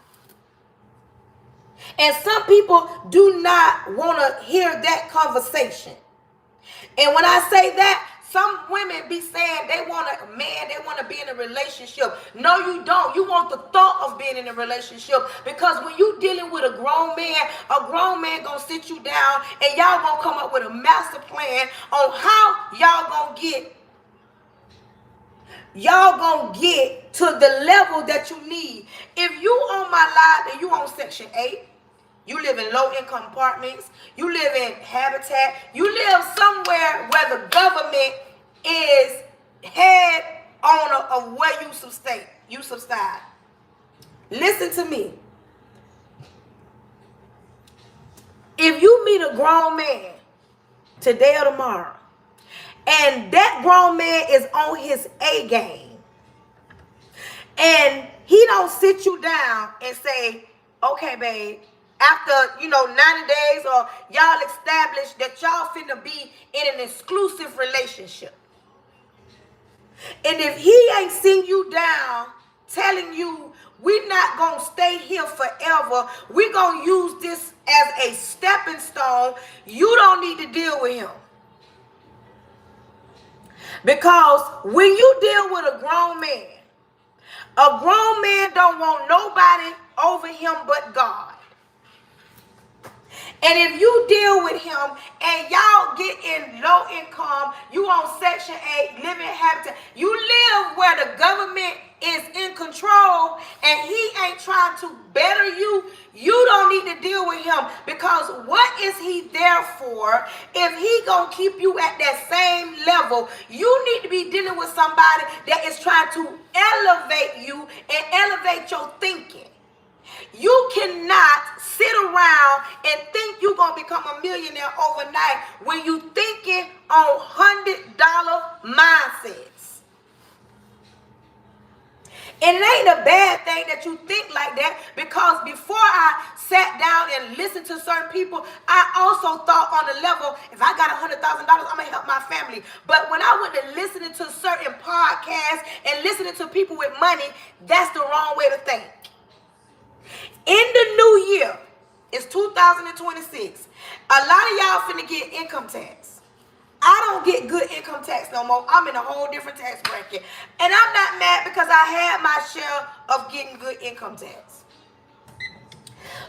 And some people do not want to hear that conversation. And when I say that, some women be saying they want a man, they want to be in a relationship. No, you don't. You want the thought of being in a relationship, because when you dealing with a grown man gonna sit you down, and y'all gonna come up with a master plan on how y'all gonna get to the level that you need. If you on my live and you on Section 8, you live in low-income apartments, you live in Habitat, you live somewhere where the government is head owner of where you subside. Listen to me. If you meet a grown man today or tomorrow, and that grown man is on his A game, and he don't sit you down and say, okay, babe, after, 90 days, or y'all establish that y'all finna be in an exclusive relationship. And if he ain't sitting you down telling you, we're not going to stay here forever, we're going to use this as a stepping stone, you don't need to deal with him. Because when you deal with a grown man don't want nobody over him but God. And if you deal with him and y'all get in low income, you on Section 8, living Habitat, you live where the government is in control and he ain't trying to better you, you don't need to deal with him, because what is he there for if he gonna keep you at that same level? You need to be dealing with somebody that is trying to elevate you and elevate your thinking. You cannot sit around and think you're going to become a millionaire overnight when you thinking on $100 mindsets. And it ain't a bad thing that you think like that, because before I sat down and listened to certain people, I also thought on the level, if I got $100,000, I'm going to help my family. But when I went to listening to certain podcasts and listening to people with money, that's the wrong way to think. In the new year, it's 2026. A lot of y'all finna get income tax. I don't get good income tax no more. I'm in a whole different tax bracket. And I'm not mad, because I had my share of getting good income tax.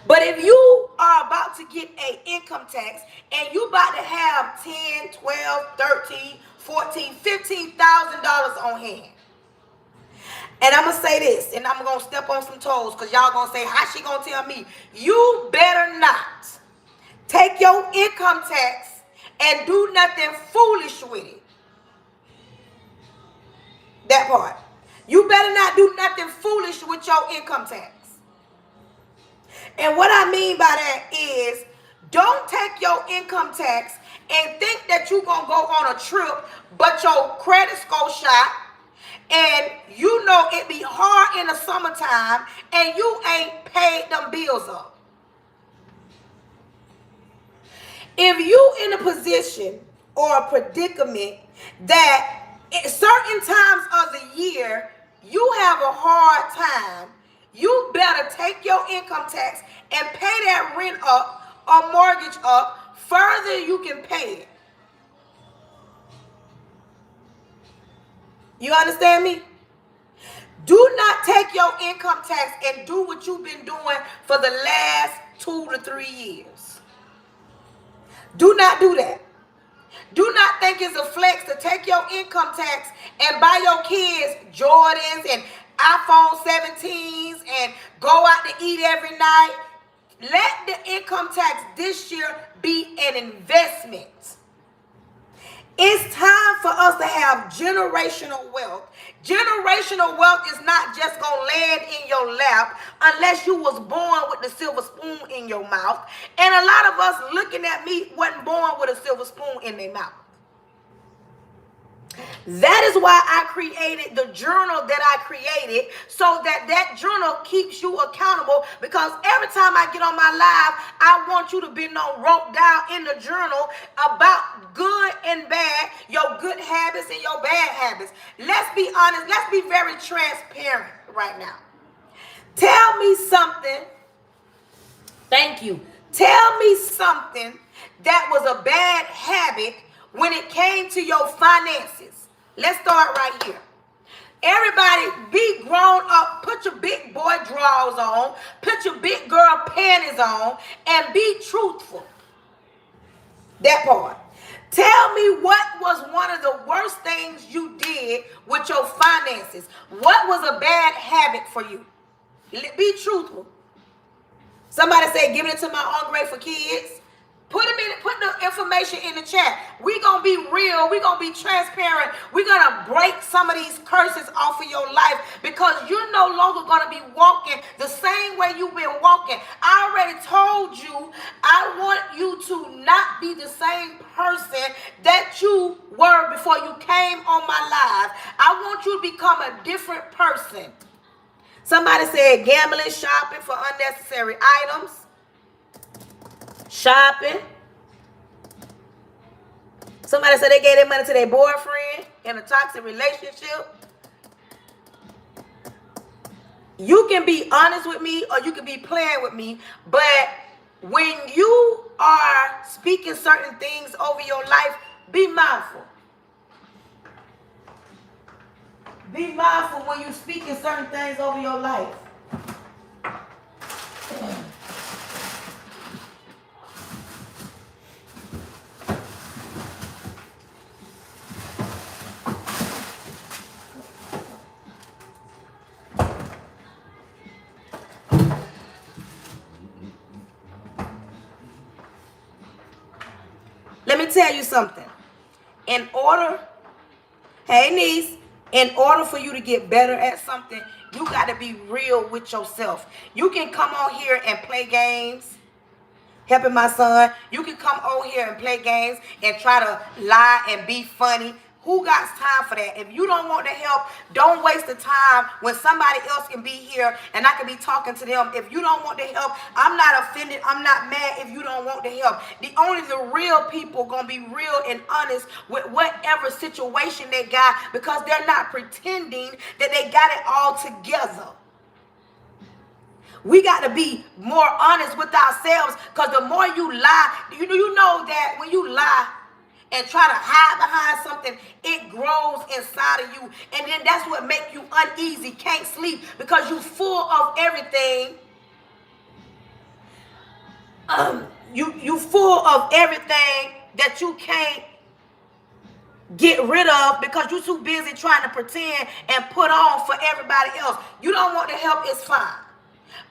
But if you are about to get an income tax and you about to have $10, $12, $13, $14, $15,000 on hand, and I'm going to say this, and I'm going to step on some toes, because y'all going to say, how she going to tell me? You better not take your income tax and do nothing foolish with it. That part. You better not do nothing foolish with your income tax. And what I mean by that is, don't take your income tax and think that you're going to go on a trip, but your credit score shot, and you know it be hard in the summertime, and you ain't paid them bills up. If you in a position or a predicament that at certain times of the year you have a hard time, you better take your income tax and pay that rent up or mortgage up further you can pay it. You understand me? Do not take your income tax and do what you've been doing for the last 2 to 3 years. Do not do that. Do not think it's a flex to take your income tax and buy your kids Jordans and iPhone 17s and go out to eat every night. Let the income tax this year be an investment. It's time for us to have generational wealth. Generational wealth is not just going to land in your lap unless you was born with the silver spoon in your mouth. And a lot of us looking at me wasn't born with a silver spoon in their mouth. That is why I created the journal that I created, so that that journal keeps you accountable, because every time I get on my live, I want you to be wrote down in the journal about good and bad, your good habits and your bad habits. Let's be honest. Let's be very transparent right now. Tell me something. Thank you. Tell me something that was a bad habit when it came to your finances. Let's start right here. Everybody be grown up. Put your big boy drawers on. Put your big girl panties on. And be truthful. That part. Tell me what was one of the worst things you did with your finances. What was a bad habit for you? Be truthful. Somebody said giving it to my ungrateful kids. Put the information in the chat. We're going to be real. We're going to be transparent. We're going to break some of these curses off of your life, because you're no longer going to be walking the same way you've been walking. I already told you, I want you to not be the same person that you were before you came on my live. I want you to become a different person. Somebody said gambling, shopping for unnecessary items. Shopping. Somebody said they gave their money to their boyfriend in a toxic relationship. You can be honest with me or you can be playing with me, but when you are speaking certain things over your life, be mindful. Be mindful when you're speaking certain things over your life. Let me tell you something. In order, hey niece, in order for you to get better at something, you got to be real with yourself. You can come on here and play games, helping my son. You can come on here and play games and try to lie and be funny. Who got time for that? If you don't want to help, don't waste the time when somebody else can be here and I can be talking to them. If you don't want to help, I'm not offended. I'm not mad if you don't want to help. The real people going to be real and honest with whatever situation they got, because they're not pretending that they got it all together. We got to be more honest with ourselves, because the more you lie, you know that when you lie and try to hide behind something, it grows inside of you. And then that's what makes you uneasy, can't sleep, because you're full of everything. You full of everything that you can't get rid of because you're too busy trying to pretend and put on for everybody else. You don't want to help, it's fine.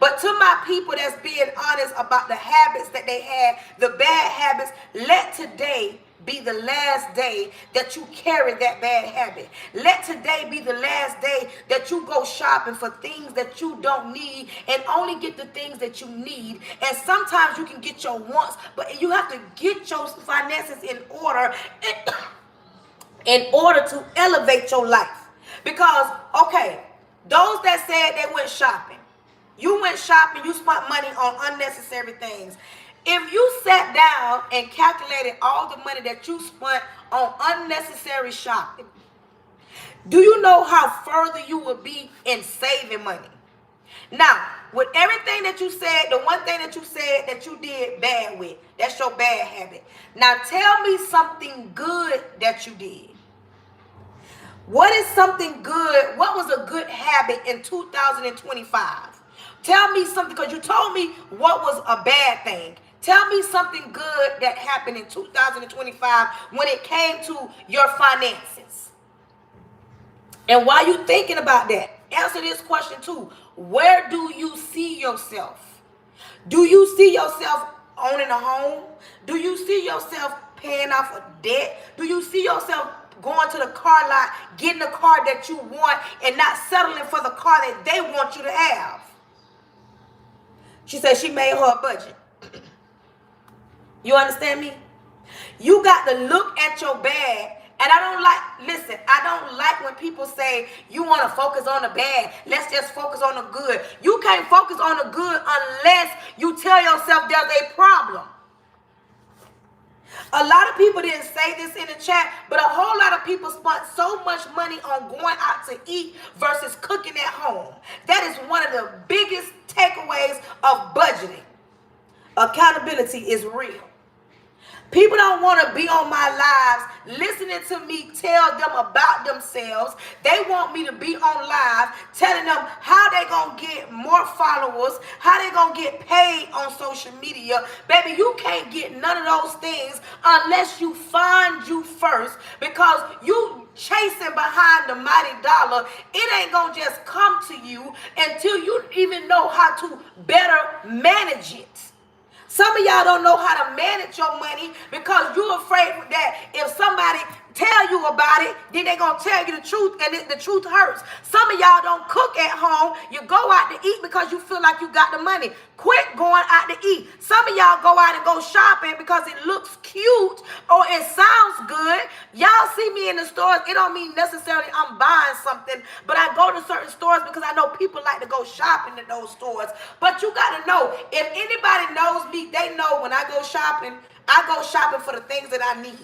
But to my people that's being honest about the habits that they had, the bad habits, let today be the last day that you carry that bad habit. Let today be the last day that you go shopping for things that you don't need and only get the things that you need. And sometimes you can get your wants, but you have to get your finances in order to elevate your life. Because, okay, those that said they went shopping, you went shopping, you spent money on unnecessary things. If you sat down and calculated all the money that you spent on unnecessary shopping, do you know how further you would be in saving money? Now, with everything that you said, the one thing that you said that you did bad with, that's your bad habit. Now, tell me something good that you did. What is something good? What was a good habit in 2025? Tell me something, because you told me what was a bad thing. Tell me something good that happened in 2025 when it came to your finances. And while you're thinking about that, answer this question too. Where do you see yourself? Do you see yourself owning a home? Do you see yourself paying off a debt? Do you see yourself going to the car lot, getting the car that you want, and not settling for the car that they want you to have? She said she made her a budget. You understand me? You got to look at your bag. And I don't like when people say you want to focus on the bad. Let's just focus on the good. You can't focus on the good unless you tell yourself there's a problem. A lot of people didn't say this in the chat, but a whole lot of people spent so much money on going out to eat versus cooking at home. That is one of the biggest takeaways of budgeting. Accountability is real. People don't want to be on my lives listening to me tell them about themselves. They want me to be on live telling them how they going to get more followers, how they going to get paid on social media. Baby, you can't get none of those things unless you find you first, because you chasing behind the mighty dollar. It ain't going to just come to you until you even know how to better manage it. Some of y'all don't know how to manage your money because you're afraid that if somebody tell you about it, then they're going to tell you the truth, and the truth hurts. Some of y'all don't cook at home. You go out to eat because you feel like you got the money. Quit going out to eat. Some of y'all go out and go shopping because it looks cute or it sounds good. Y'all see me in the stores. It don't mean necessarily I'm buying something, but I go to certain stores because I know people like to go shopping in those stores. But you got to know, if anybody knows me, they know when I go shopping for the things that I need.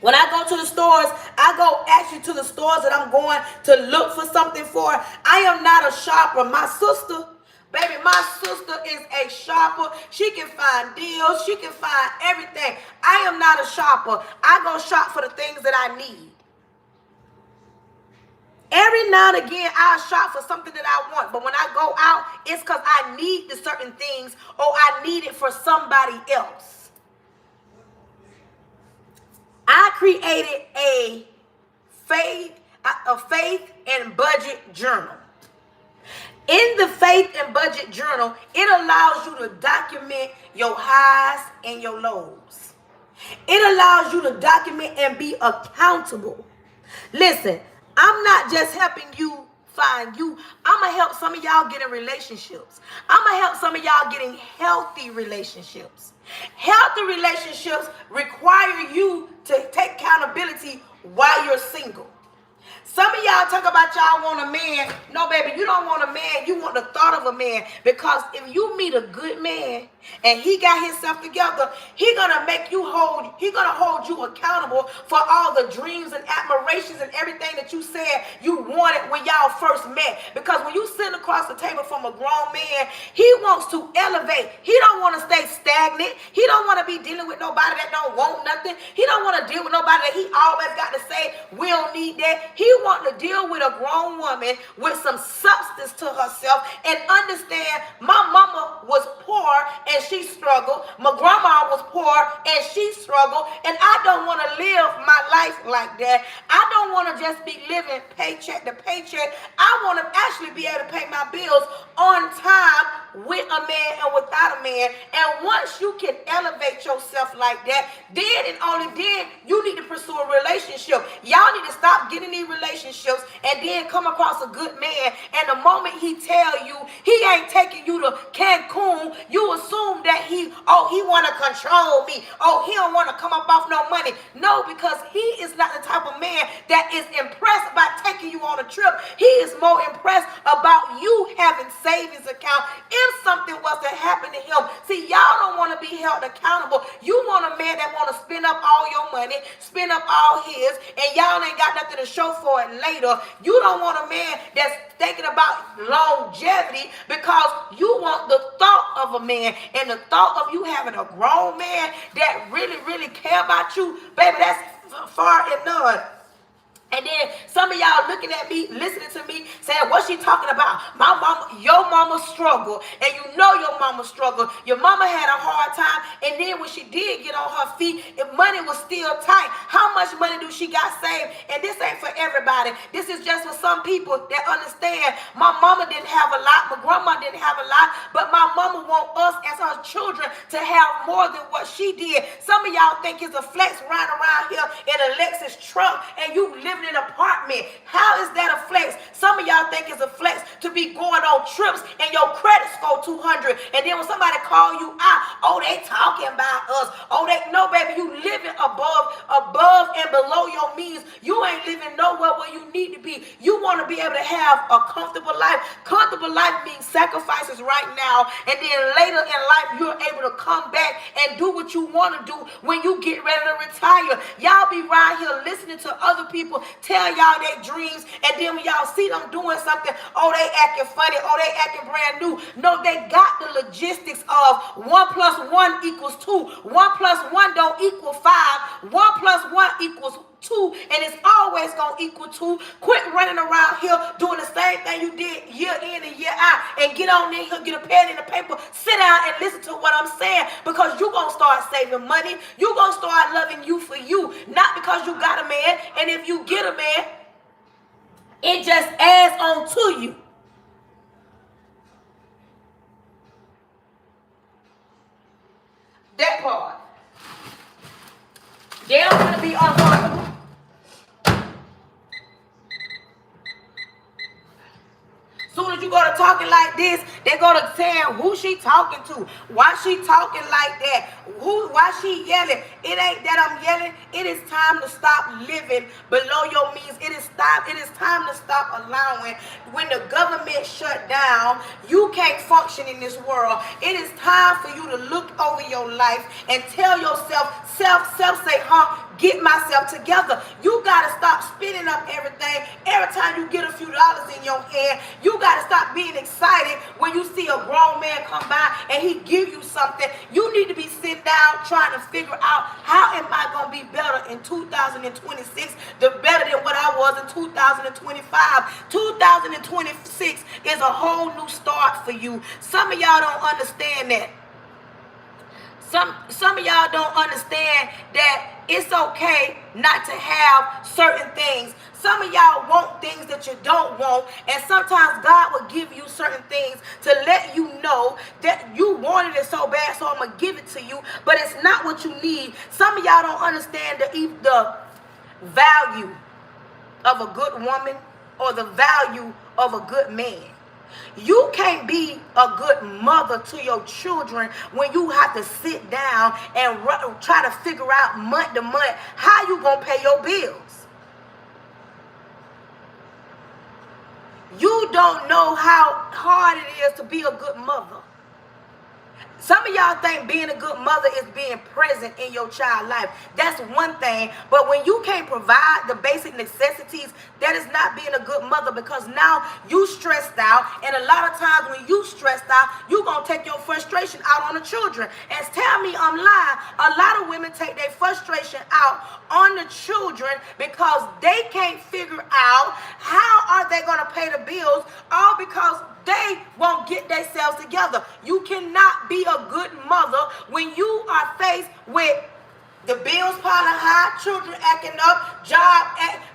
When I go to the stores, I go actually to the stores that I'm going to look for something for. I am not a shopper. My sister, baby, my sister is a shopper. She can find deals. She can find everything. I am not a shopper. I go shop for the things that I need. Every now and again, I'll shop for something that I want. But when I go out, it's because I need the certain things or I need it for somebody else. I created a faith and budget journal. In the faith and budget journal, it allows you to document your highs and your lows. It allows you to document and be accountable. Listen, I'm not just helping you find you. I'm going to help some of y'all get in relationships. I'm going to help some of y'all getting healthy relationships. Healthy relationships require you to take accountability while you're single. Some of y'all talk about y'all want a man. No, baby, you don't want a man. You want the thought of a man. Because if you meet a good man and he got himself together, he gonna hold you accountable for all the dreams and admirations and everything that you said you wanted when y'all first met. Because when you sit across the table from a grown man, he wants to elevate. He don't want to stay stagnant. He don't want to be dealing with nobody that don't want nothing. He don't want to deal with nobody that he always got to say, we don't need that. He want to deal with a grown woman with some substance to herself and understand my mama was poor and she struggled. My grandma was poor and she struggled. And I don't want to live my life like that. I don't want to just be living paycheck to paycheck. I want to actually be able to pay my bills on time with a man and without a man. And once you can elevate yourself like that, then and only then you need to pursue a relationship. Y'all need to stop getting these relationships and then come across a good man, and the moment he tell you he ain't taking you to Cancun, you assume that he want to control me. Oh, he don't want to come up off no money. No, because he is not the type of man that is impressed by taking you on a trip. He is more impressed about you having savings account if something was to happen to him. See, y'all don't want to be held accountable. You want a man that want to spend up all your money, spend up all his, and y'all ain't got nothing to show for it later. You don't want a man that's thinking about longevity because you want the thought of a man, and the thought of you having a grown man that really, really care about you, baby, that's far and none. And then some of y'all looking at me, listening to me, saying, what's she talking about? My mama, your mama struggled. And you know your mama struggled. Your mama had a hard time. And then when she did get on her feet, money was still tight. How much money do she got saved? And this ain't for everybody. This is just for some people that understand. My mama didn't have a lot. My grandma didn't have a lot. But my mama want us as her children to have more than what she did. Some of y'all think it's a flex riding around here in a Lexus truck and you living in an apartment. How is that a flex? Some of y'all think it's a flex to be going on trips and your credit score 200, and then when somebody call you out, oh, they talking about us. Oh, they no, baby, you living above and below your means. You ain't living nowhere where you need to be. You want to be able to have a comfortable life. Comfortable life means sacrifices right now, and then later in life you're able to come back and do what you want to do when you get ready to retire. Y'all be right here listening to other people tell y'all their dreams, and then when y'all see them doing something, oh, they acting funny, oh, they acting brand new. No, they got the logistics of 1 + 1 = 2. 1 + 1 don't equal 5. 1 + 1 = 2, and it's always gonna equal 2. Quit running around here doing the same thing you did year in and year out, and get on in here, get a pen and a paper, sit down and listen to what I'm saying, because you're gonna start saving money. You're gonna start loving you for you, not because you got a man. And if you get a man, it just adds on to you. That part. They don't want to be uncomfortable. Soon as you go to talking like this, they go to saying who she talking to, why she talking like that, why she yelling. It ain't that I'm yelling. It is time to stop living below your means. It is time to stop allowing. When the government shut down, you can't function in this world. It is time for you to look over your life and tell yourself, self say, get myself together. You got to stop spending up everything. Every time you get a few dollars in your hand, you got to stop being excited when you see a grown man come by and he give you something. You need to be sitting down trying to figure out, how am I going to be better in 2026, better than what I was in 2025. 2026 is a whole new start for you. Some of y'all don't understand that. Some of y'all don't understand that it's okay not to have certain things. Some of y'all want things that you don't want, and sometimes God will give you certain things to let you know that you wanted it so bad, so I'm going to give it to you, but it's not what you need. Some of y'all don't understand the value of a good woman or the value of a good man. You can't be a good mother to your children when you have to sit down and try to figure out month to month how you gonna pay your bills. You don't know how hard it is to be a good mother. Some of y'all think being a good mother is being present in your child's life. That's one thing. But when you can't provide the basic necessities, that is not being a good mother, because now you stressed out. And a lot of times when you stressed out, you're going to take your frustration out on the children. And tell me I'm lying. A lot of women take their frustration out on the children because they can't figure out how are they going to pay the bills, all because they won't get themselves together. You cannot be a good mother when you are faced with the bills piling high, children acting up,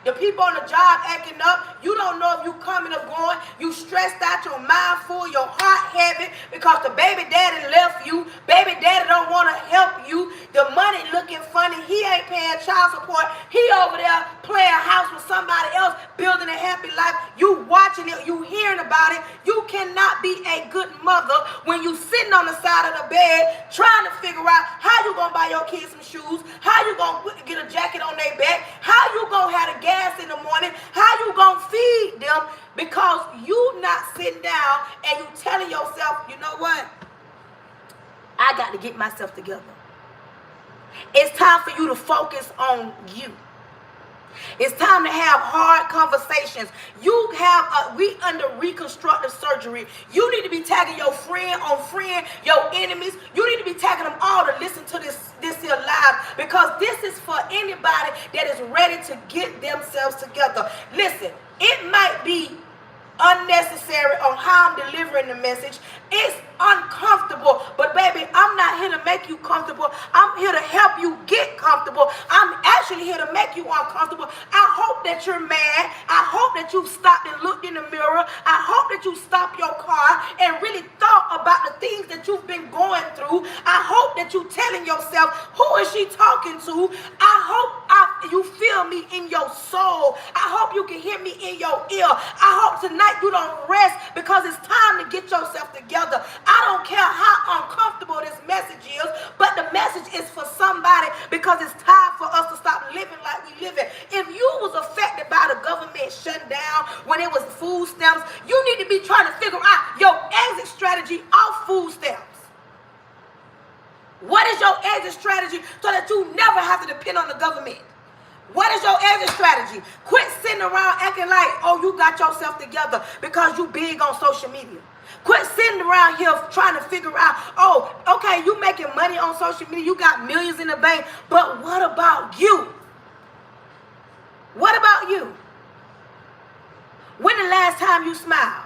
the people on the job acting up. You don't know if you coming or going. You stressed out, your mind full, your heart heavy because the baby daddy left you. Baby daddy don't want to help you. The money looking funny. He ain't paying child support. He over there playing house with somebody else, building a happy life. You watching it. You hearing about it. You cannot be a good mother when you sitting on the side of the bed trying to figure out how you going to buy your kids some shoes, how you going to get a jacket on their back, how you going to have the gas in the morning, how you going to feed them, because you not sitting down and you telling yourself, you know what? I got to get myself together. It's time for you to focus on you. It's time to have hard conversations. We under reconstructive surgery. You need to be tagging your friend on friend, your enemies. You need to be tagging them all to listen to this here live, because this is for anybody that is ready to get themselves together. Listen, it might be unnecessary on how I'm delivering the message. It's uncomfortable, but baby, I'm not here to make you comfortable. I'm here to help you get comfortable. I'm actually here to make you uncomfortable. I hope that you're mad. I hope that you stopped and looked in the mirror. I hope that you stopped your car and really thought about the things that you've been going through. I hope that you telling yourself, who is she talking to? I hope you feel me in your soul. I hope you can hear me in your ear. I hope tonight you don't rest, because it's time to get yourself together. I don't care how uncomfortable this message is, but the message is for somebody, because it's time for us to stop living like we live it. If you was affected by the government shutdown when it was food stamps, you need to be trying to figure out your exit strategy off food stamps. What is your exit strategy so that you never have to depend on the government? What is your exit strategy? Quit sitting around acting like, oh, you got yourself together because you big on social media. Quit sitting around here trying to figure out, oh, okay, you making money on social media. You got millions in the bank. But what about you? What about you? When the last time you smiled?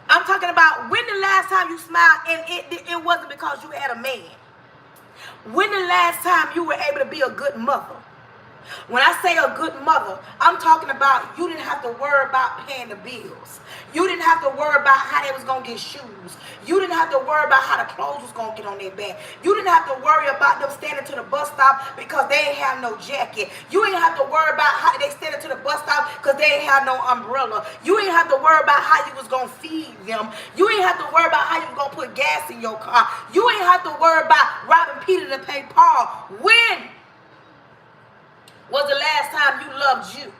I'm talking about when the last time you smiled and it wasn't because you had a man. When the last time you were able to be a good mother? When I say a good mother, I'm talking about you didn't have to worry about paying the bills. You didn't have to worry about how they was going to get shoes. You didn't have to worry about how the clothes was going to get on their back. You didn't have to worry about them standing to the bus stop because they ain't have no jacket. You ain't have to worry about how they standing to the bus stop because they ain't have no umbrella. You ain't have to worry about how you was going to feed them. You ain't have to worry about how you was going to put gas in your car. You ain't have to worry about robbing Peter to pay Paul. When was the last time you loved you?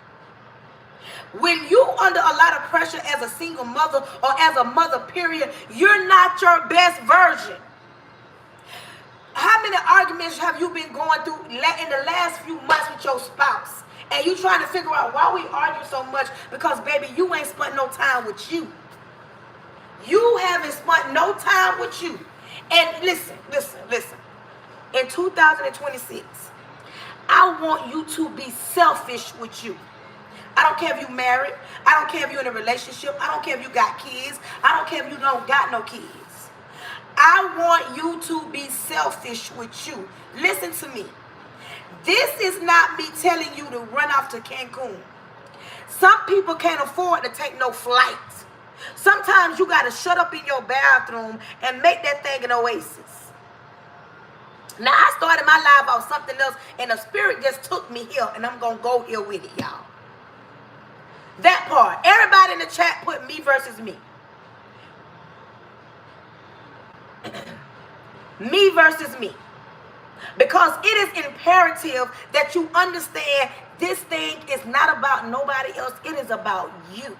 When you under a lot of pressure as a single mother or as a mother, period, you're not your best version. How many arguments have you been going through in the last few months with your spouse? And you trying to figure out why we argue so much? Because, baby, you ain't spent no time with you. You haven't spent no time with you. And listen. In 2026, I want you to be selfish with you. I don't care if you married. I don't care if you're in a relationship. I don't care if you got kids. I don't care if you don't got no kids. I want you to be selfish with you. Listen to me. This is not me telling you to run off to Cancun. Some people can't afford to take no flights. Sometimes you got to shut up in your bathroom and make that thing an oasis. Now, I started my life off something else, and the Spirit just took me here, and I'm going to go here with it, y'all. That part. Everybody in the chat put me versus me. Me versus me. Because it is imperative that you understand this thing is not about nobody else. It is about you.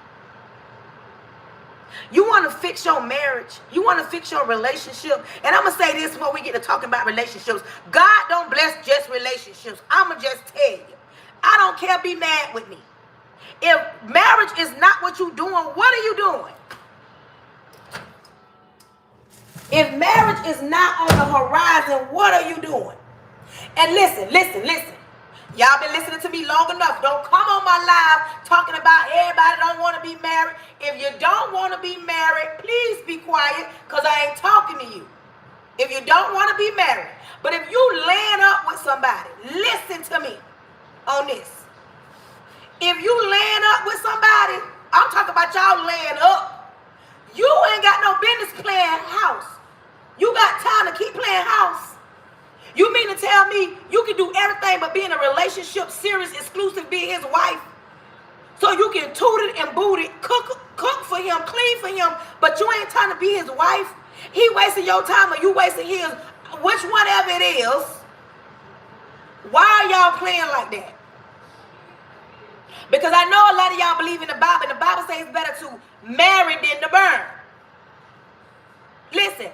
You want to fix your marriage. You want to fix your relationship. And I'm going to say this before we get to talking about relationships. God don't bless just relationships. I'm going to just tell you. I don't care. Be mad with me. If marriage is not what you're doing, what are you doing? If marriage is not on the horizon, what are you doing? And listen. Y'all been listening to me long enough. Don't come on my live talking about everybody don't want to be married. If you don't want to be married, please be quiet, because I ain't talking to you. If you don't want to be married. But if you laying up with somebody, listen to me on this. If you laying up with somebody, I'm talking about y'all laying up. You ain't got no business playing house. You got time to keep playing house. You mean to tell me you can do everything but be in a relationship, serious, exclusive, be his wife? So you can toot it and boot it, cook for him, clean for him, but you ain't trying to be his wife? He wasting your time or you wasting his? Which whatever it is, why are y'all playing like that? Because I know a lot of y'all believe in the Bible, and the Bible says it's better to marry than to burn. Listen.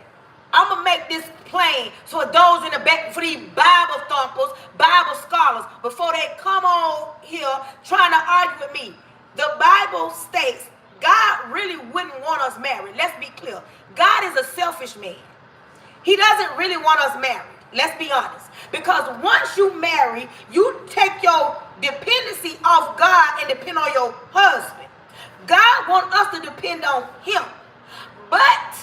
I'm going to make this plain so those in the back, for these Bible thumpers, Bible scholars, before they come on here trying to argue with me. The Bible states God really wouldn't want us married. Let's be clear. God is a selfish man. He doesn't really want us married. Let's be honest. Because once you marry, you take your dependency off God and depend on your husband. God wants us to depend on him. But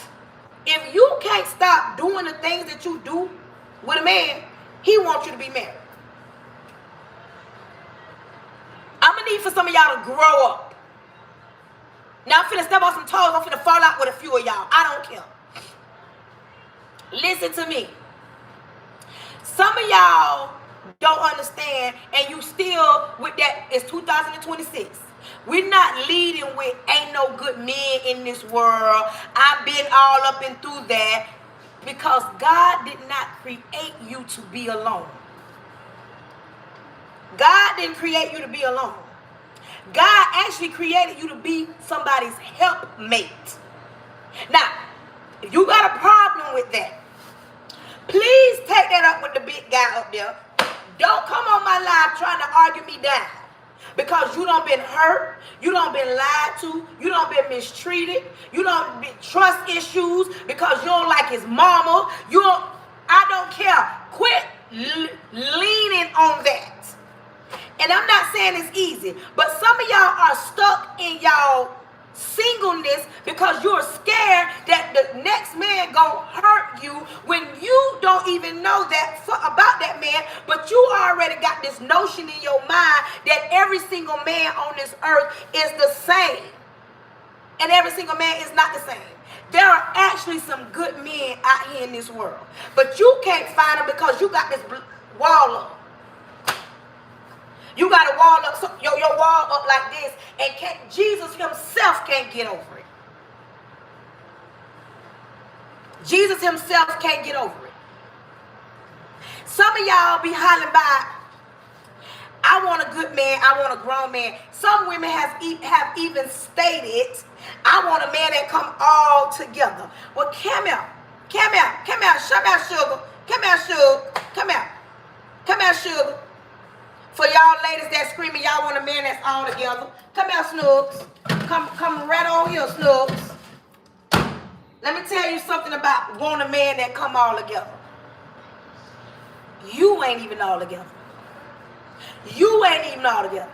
if you can't stop doing the things that you do with a man, he wants you to be married. I'm going to need for some of y'all to grow up. Now I'm finna step on some toes. I'm finna fall out with a few of y'all. I don't care. Listen to me. Some of y'all don't understand, and you still with that. It's 2026. We're not leading with ain't no good men in this world. I've been all up and through that, because God did not create you to be alone. God didn't create you to be alone. God actually created you to be somebody's helpmate. Now, if you got a problem with that, please take that up with the big guy up there. Don't come on my live trying to argue me down. Because you done been hurt, you done been lied to, you done been mistreated, you done been trust issues because you don't like his mama. I don't care. Quit leaning on that. And I'm not saying it's easy, but some of y'all are stuck in y'all singleness because you're scared that the next man gonna hurt you when you don't even know that about that man, but you already got this notion in your mind that every single man on this earth is the same, and every single man is not the same. There are actually some good men out here in this world, but you can't find them because you got this wall up. You got a wall up, so your wall up like this, and Jesus himself can't get over it. Jesus himself can't get over it. Some of y'all be hollering by, I want a good man, I want a grown man. Some women have even stated, I want a man that come all together. Well, come here, sugar. Come here, sugar. For y'all ladies that screaming, y'all want a man that's all together. Come here, Snooks. Come right on here, Snooks. Let me tell you something about want a man that come all together. You ain't even all together. You ain't even all together.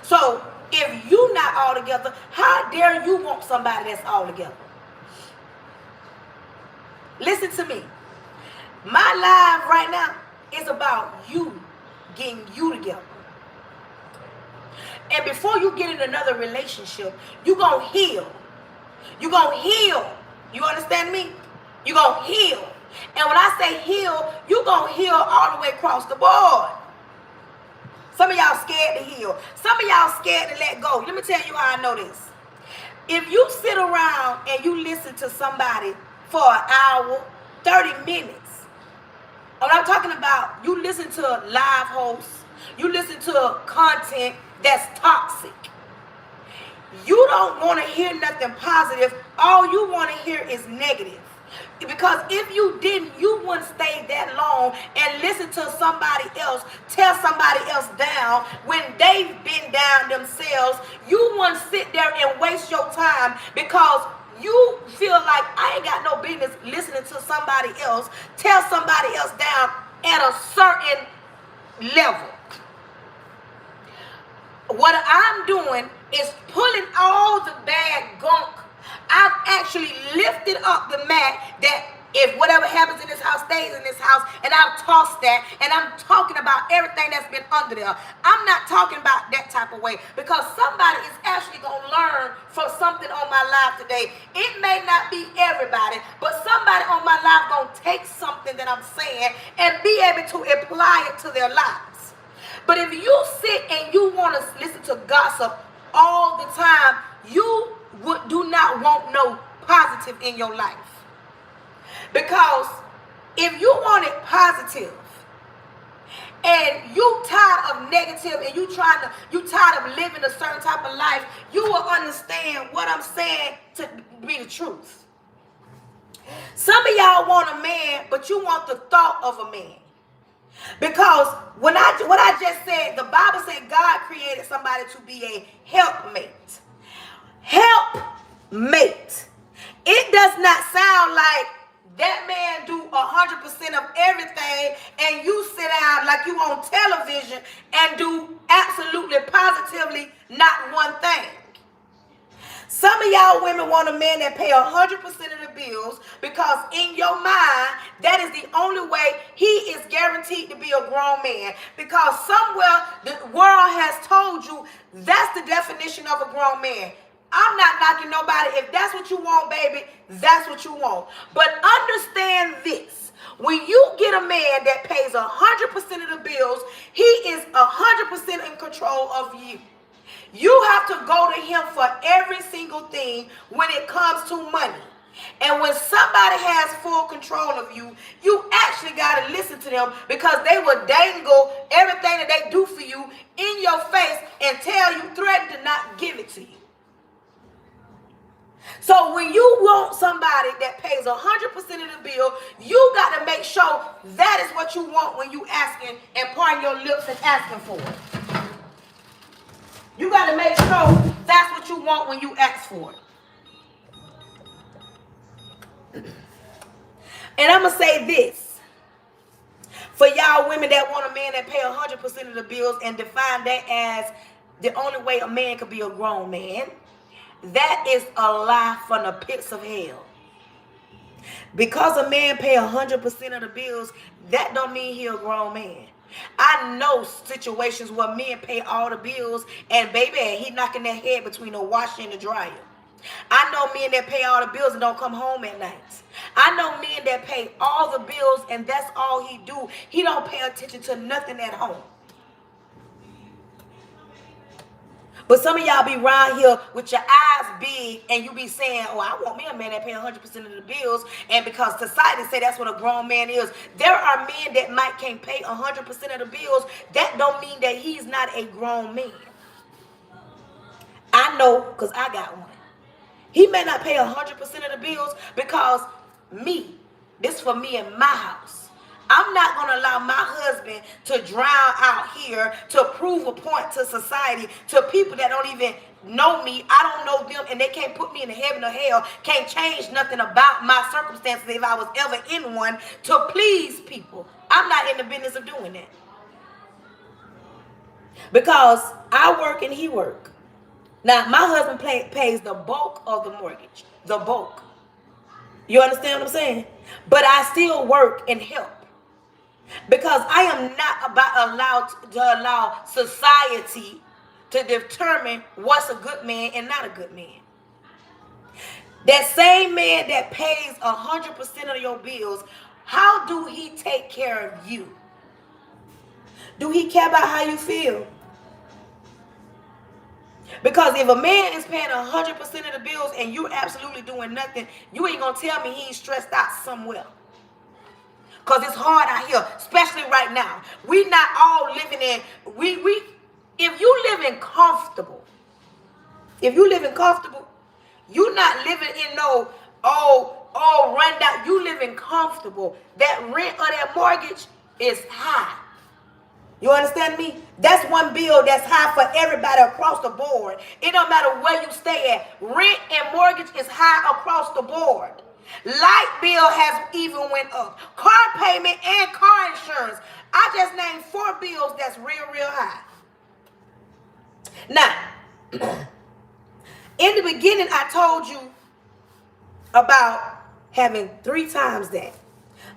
So if you not all together, how dare you want somebody that's all together? Listen to me. My life right now is about you getting you together. And before you get in another relationship, you're going to heal. You're going to heal. You understand me? You're going to heal. And when I say heal, you're going to heal all the way across the board. Some of y'all scared to heal. Some of y'all scared to let go. Let me tell you how I know this. If you sit around and you listen to somebody for an hour, 30 minutes, and I'm talking about you listen to live hosts, you listen to content that's toxic. You don't want to hear nothing positive. All you want to hear is negative. Because if you didn't, you wouldn't stay that long and listen to somebody else tear somebody else down when they've been down themselves. You wouldn't sit there and waste your time because you feel like I ain't got no business listening to somebody else tear somebody else down at a certain level. What I'm doing is pulling all the bad gunk. I've actually lifted up the mat that if whatever happens in this house stays in this house, and I've tossed that, and I'm talking about everything that's been under there. I'm not talking about that type of way because somebody is actually going to learn from something on my life today. It may not be everybody, but somebody on my life going to take something that I'm saying and be able to apply it to their lives. But if you sit and you want to listen to gossip all the time, you do not want no positive in your life. Because if you want it positive and you tired of negative and you tired of living a certain type of life, you will understand what I'm saying to be the truth. Some of y'all want a man, but you want the thought of a man. Because what I just said, the Bible said God created somebody to be a helpmate. Helpmate. It does not sound like that man do 100% of everything and you sit down like you on television and do absolutely positively not one thing. Some of y'all women want a man that pay 100% of the bills because in your mind, that is the only way he is guaranteed to be a grown man. Because somewhere the world has told you that's the definition of a grown man. I'm not knocking nobody. If that's what you want, baby, that's what you want. But understand this. When you get a man that pays 100% of the bills, he is 100% in control of you. You have to go to him for every single thing when it comes to money. And when somebody has full control of you, you actually got to listen to them because they will dangle everything that they do for you in your face and tell you, threaten to not give it to you. So when you want somebody that pays 100% of the bill, you got to make sure that is what you want when you asking and pouring your lips and asking for it. You got to make sure that's what you want when you ask for it. And I'm going to say this. For y'all women that want a man that pay 100% of the bills and define that as the only way a man could be a grown man, that is a lie from the pits of hell. Because a man pay 100% of the bills, that don't mean he a grown man. I know situations where men pay all the bills and baby, he knocking that head between the washer and the dryer. I know men that pay all the bills and don't come home at night. I know men that pay all the bills and that's all he do. He don't pay attention to nothing at home. But some of y'all be around here with your eyes big and you be saying, oh, I want me a man that pay 100% of the bills. And because society say that's what a grown man is. There are men that might can't pay 100% of the bills. That don't mean that he's not a grown man. I know because I got one. He may not pay 100% of the bills because this for me in my house. I'm not going to allow my husband to drown out here to prove a point to society, to people that don't even know me. I don't know them, and they can't put me in heaven or hell, can't change nothing about my circumstances if I was ever in one, to please people. I'm not in the business of doing that. Because I work and he work. Now, my husband pays the bulk of the mortgage. The bulk. You understand what I'm saying? But I still work and help because I am not allowed to allow society to determine what's a good man and not a good man. That same man that pays 100% of your bills, how do he take care of you? Do he care about how you feel? Because if a man is paying 100% of the bills and you're absolutely doing nothing, you ain't gonna tell me he ain't stressed out somewhere. Because it's hard out here, especially right now. We not all living in, if you living comfortable, you not living in no, run down. You living comfortable. That rent or that mortgage is high. You understand me? That's one bill that's high for everybody across the board. It don't matter where you stay at. Rent and mortgage is high across the board. Light bill has even went up. Car payment and car insurance. I just named 4 bills that's real, real high. Now, in the beginning, I told you about having 3 times that.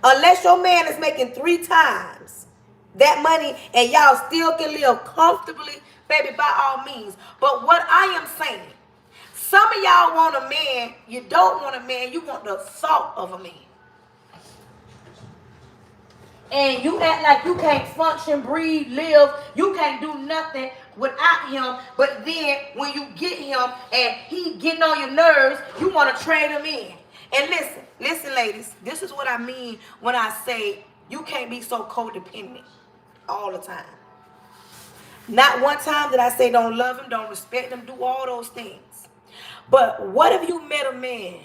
Unless your man is making 3 times that money and y'all still can live comfortably, baby, by all means. But what I am saying, some of y'all want a man, you don't want a man, you want the thought of a man. And you act like you can't function, breathe, live, you can't do nothing without him. But then when you get him and he getting on your nerves, you want to trade him in. And listen, ladies, this is what I mean when I say you can't be so codependent all the time. Not one time did I say don't love him, don't respect him, do all those things. But what if you met a man,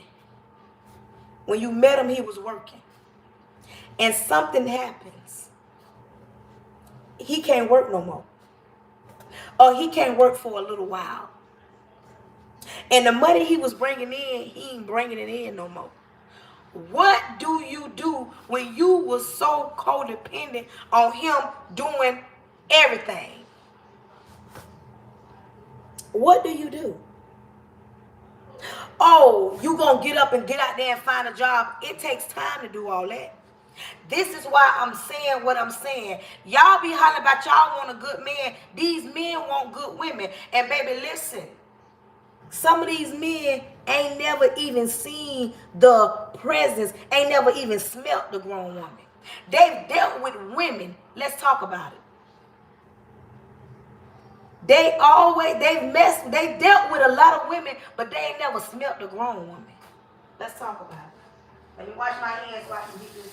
when you met him, he was working, and something happens. He can't work no more. Or he can't work for a little while. And the money he was bringing in, he ain't bringing it in no more. What do you do when you was so codependent on him doing everything? What do you do? Oh, you gonna get up and get out there and find a job. It takes time to do all that. This is why I'm saying what I'm saying. Y'all be hollering about y'all want a good man. These men want good women. And baby, listen. Some of these men ain't never even seen the presence, ain't never even smelt the grown woman. They've dealt with women. Let's talk about it. They dealt with a lot of women, but they ain't never smelt the grown woman. Let's talk about it. Let me wash my hands so I can get this.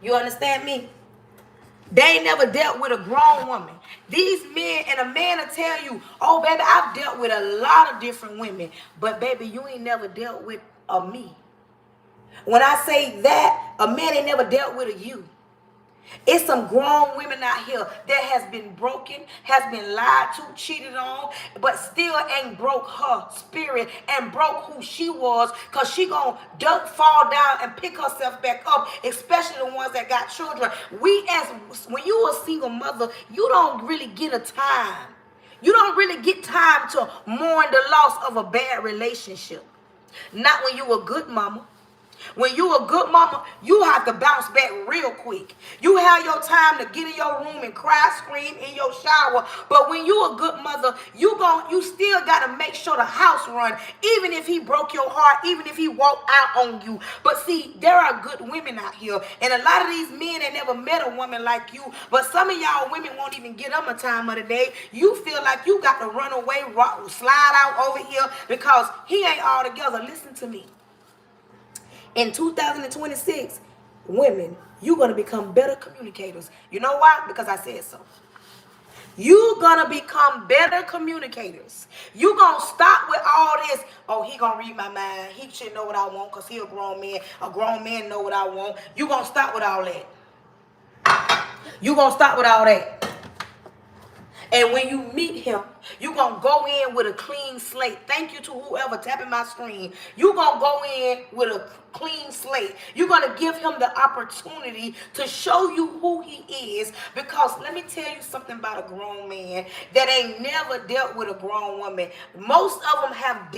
You understand me? They ain't never dealt with a grown woman. These men, and a man will tell you, oh, baby, I've dealt with a lot of different women. But, baby, you ain't never dealt with a me. When I say that, a man ain't never dealt with a you. It's some grown women out here that has been broken, has been lied to, cheated on, but still ain't broke her spirit and broke who she was, because she gonna fall down and pick herself back up, especially the ones that got children. When you a single mother, you don't really get a time. You don't really get time to mourn the loss of a bad relationship. Not when you a good mama. When you a good mama, you have to bounce back real quick. You have your time to get in your room and cry, scream in your shower. But when you a good mother, you still got to make sure the house run, even if he broke your heart, even if he walked out on you. But see, there are good women out here. And a lot of these men ain't never met a woman like you. But some of y'all women won't even get them a time of the day. You feel like you got to run away, slide out over here because he ain't all together. Listen to me. In 2026, women, you're going to become better communicators. You know why? Because I said so. You're going to become better communicators. You're going to stop with all this, oh, he going to read my mind. He should know what I want because he a grown man. A grown man know what I want. You're going to stop with all that. You're going to stop with all that. And when you meet him, you're going to go in with a clean slate. Thank you to whoever tapping my screen. You're going to go in with a clean slate. You're going to give him the opportunity to show you who he is. Because let me tell you something about a grown man that ain't never dealt with a grown woman. Most of them have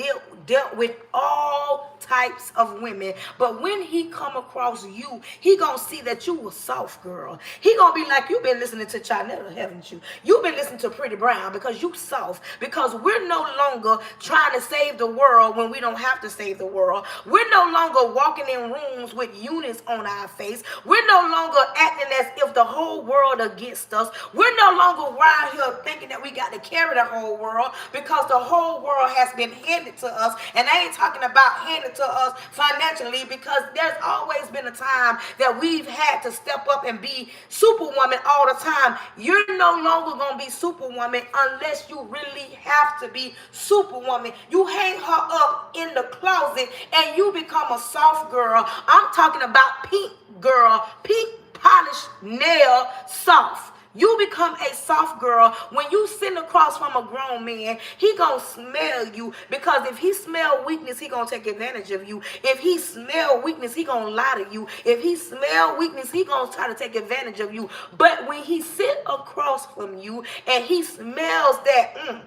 dealt with all types of women. But when he come across you, he going to see that you a soft girl. He going to be like, you've been listening to Charnetta, haven't you? You've been listening to Pretty Brown because you soft. Because we're no longer trying to save the world when we don't have to save the world. We're no longer walking in rooms with units on our face. We're no longer acting as if the whole world against us. We're no longer around here thinking that we got to carry the whole world, because the whole world has been handed to us. And I ain't talking about handed to us financially, because there's always been a time that we've had to step up and be superwoman all the time. You're no longer going to be superwoman unless you really have to be superwoman. You hang her up in the closet and you become a soft girl. I'm talking about pink girl, pink polished nail soft. You become a soft girl when you sit across from a grown man. He gonna smell you, because if he smell weakness, he gonna take advantage of you. If he smell weakness, he gonna lie to you. If he smell weakness, he gonna try to take advantage of you. But when he sit across from you and he smells that,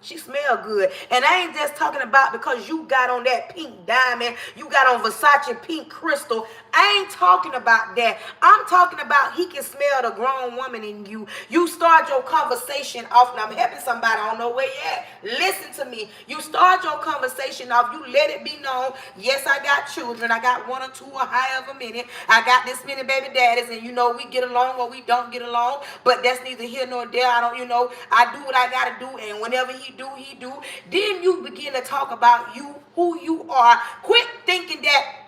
she smell good. And I ain't just talking about because you got on that pink diamond, you got on Versace pink crystal. I ain't talking about that. I'm talking about he can smell the grown woman in you. You start your conversation off, and I'm helping somebody, I don't know where you at. Listen to me. You start your conversation off, you let it be known, yes, I got children. I got one or two or however many. I got this many baby daddies, and we get along or we don't get along. But that's neither here nor there. I don't, I do what I got to do, and whenever he do. Then you begin to talk about you, who you are. Quit thinking that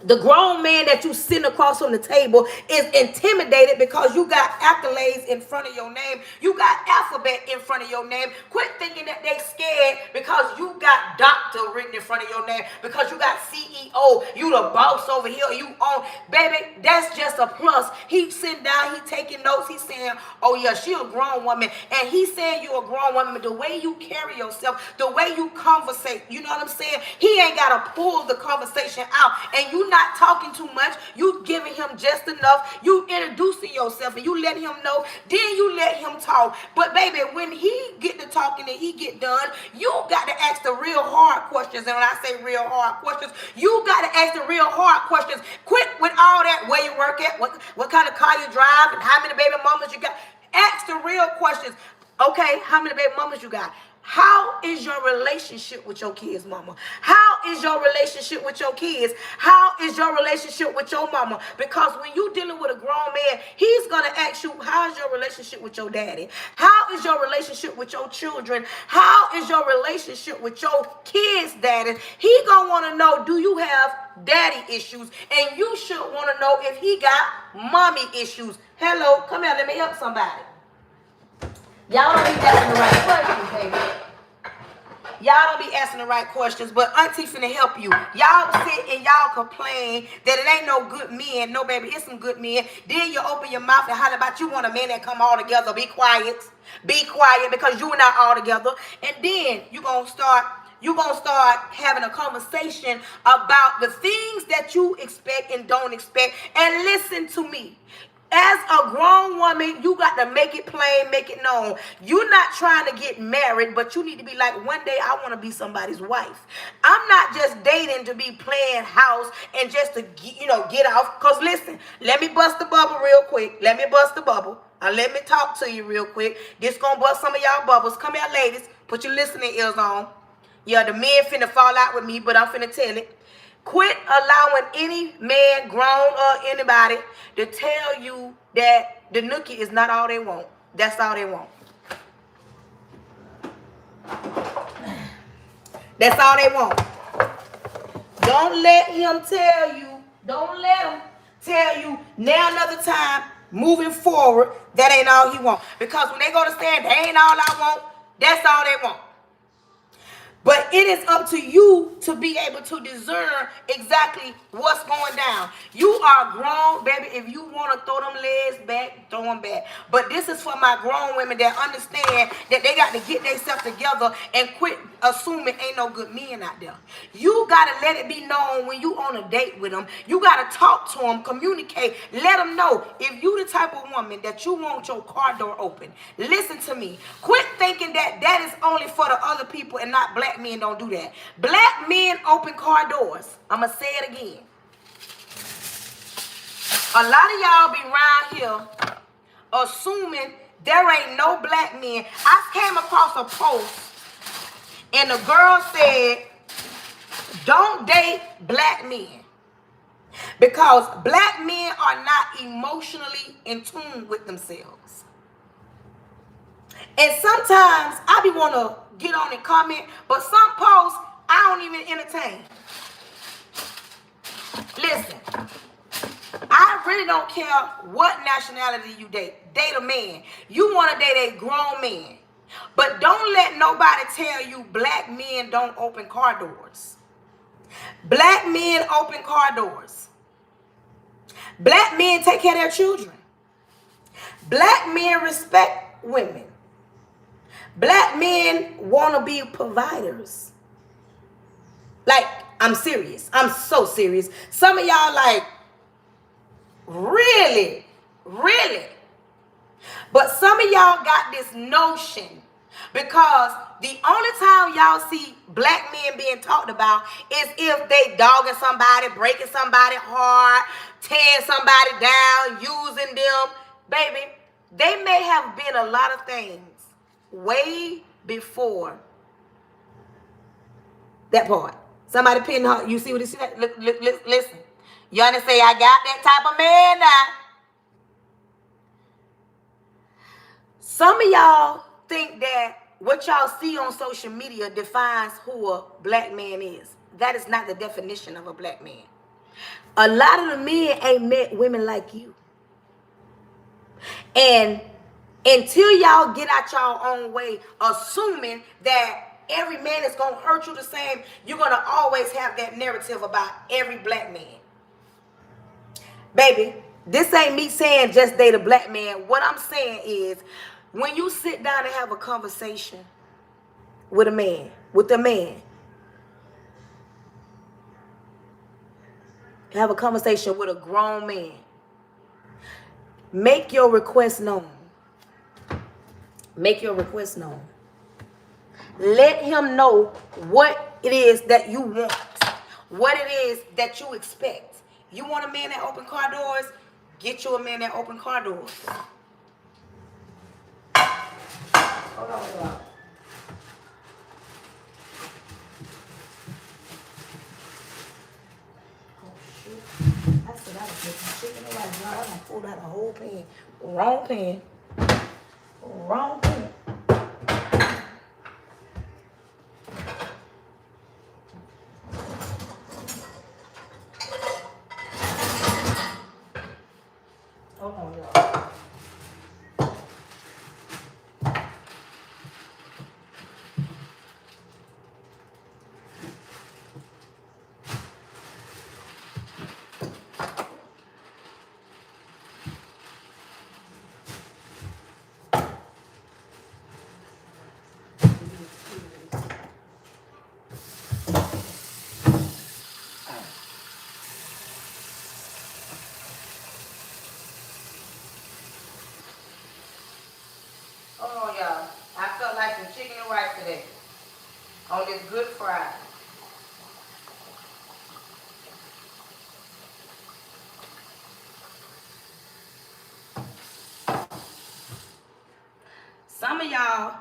the grown man that you sitting across from the table is intimidated because you got accolades in front of your name. You got alphabet in front of your name. Quit thinking that they scared because you got doctor written in front of your name, because you got CEO. You the boss over here. You own. Baby, that's just a plus. He sitting down. He taking notes. He's saying, oh yeah, she a grown woman. And he's saying you a grown woman. The way you carry yourself, the way you conversate, you know what I'm saying? He ain't got to pull the conversation out. And you not talking too much. You giving him just enough. You introducing yourself and you let him know. Then you let him talk. But baby, when he get to talking and he get done, you got to ask the real hard questions. And when I say real hard questions, you got to ask the real hard questions. Quit with all that, where you work at, what kind of car you drive, and how many baby mamas you got. Ask the real questions. Okay, how many baby mamas you got? How is your relationship with your kids, mama? How is your relationship with your kids? How is your relationship with your mama? Because when you're dealing with a grown man, he's going to ask you, how is your relationship with your daddy? How is your relationship with your children? How is your relationship with your kids' daddy? He going to want to know, do you have daddy issues? And you should want to know if he got mommy issues. Hello, come here, let me help somebody. Y'all don't be asking the right questions, baby. Y'all don't be asking the right questions, but Auntie finna help you. Y'all sit and y'all complain that it ain't no good men. No, baby, it's some good men. Then you open your mouth and holler about you want a man that come all together. Be quiet. Be quiet, because you're not all together. And then you're going to start having a conversation about the things that you expect and don't expect. And listen to me. As a grown woman, you got to make it plain, make it known. You're not trying to get married, but you need to be like, one day I want to be somebody's wife. I'm not just dating to be playing house and just to, get off. Because listen, let me bust the bubble real quick. Let me bust the bubble. Let me talk to you real quick. This going to bust some of y'all bubbles. Come here, ladies. Put your listening ears on. Yeah, the men finna fall out with me, but I'm finna tell it. Quit allowing any man, grown or anybody, to tell you that the nookie is not all they want. That's all they want. That's all they want. Don't let him tell you. Don't let him tell you now another time, moving forward, that ain't all he want. Because when they go to stand, they ain't all I want. That's all they want. But it is up to you to be able to discern exactly what's going down. You are grown, baby. If you want to throw them legs back, throw them back. But this is for my grown women that understand that they got to get themselves together and quit assuming ain't no good men out there. You got to let it be known when you on a date with them. You got to talk to them, communicate. Let them know if you the type of woman that you want your car door open. Listen to me. Quit thinking that that is only for the other people and not black men. Don't do that. Black men open car doors. I'm going to say it again. A lot of y'all be around here assuming there ain't no black men. I came across a post and the girl said, don't date black men because black men are not emotionally in tune with themselves. And sometimes I be want to get on and comment, but some posts I don't even entertain. Listen, I really don't care what nationality you date. Date a man. You want to date a grown man. But don't let nobody tell you black men don't open car doors. Black men open car doors. Black men take care of their children. Black men respect women. Black men want to be providers. Like, I'm serious. I'm so serious. Some of y'all like, really? Really? But some of y'all got this notion because the only time y'all see black men being talked about is if they dogging somebody, breaking somebody's heart, tearing somebody down, using them. Baby, they may have been a lot of things way before that part. Somebody pinning her. You see what he said? Look, listen. You understand? I got that type of man now. Some of y'all think that what y'all see on social media defines who a black man is. That is not the definition of a black man. A lot of the men ain't met women like you. And until y'all get out y'all own way, assuming that every man is going to hurt you the same, you're going to always have that narrative about every black man. Baby, this ain't me saying just date a black man. What I'm saying is, when you sit down and have a conversation with a man, have a conversation with a grown man, make your request known. Make your request known. Let him know what it is that you want, what it is that you expect. You want a man that open car doors? Get you a man that open car doors. Hold on, y'all. Oh, shoot. I said I was making chicken and rice. Y'all, I done pulled out a whole pan. Wrong pan. Wrong pan. Hold on, y'all. Hold on, y'all. I felt like some chicken and rice today on this Good Friday. Some of y'all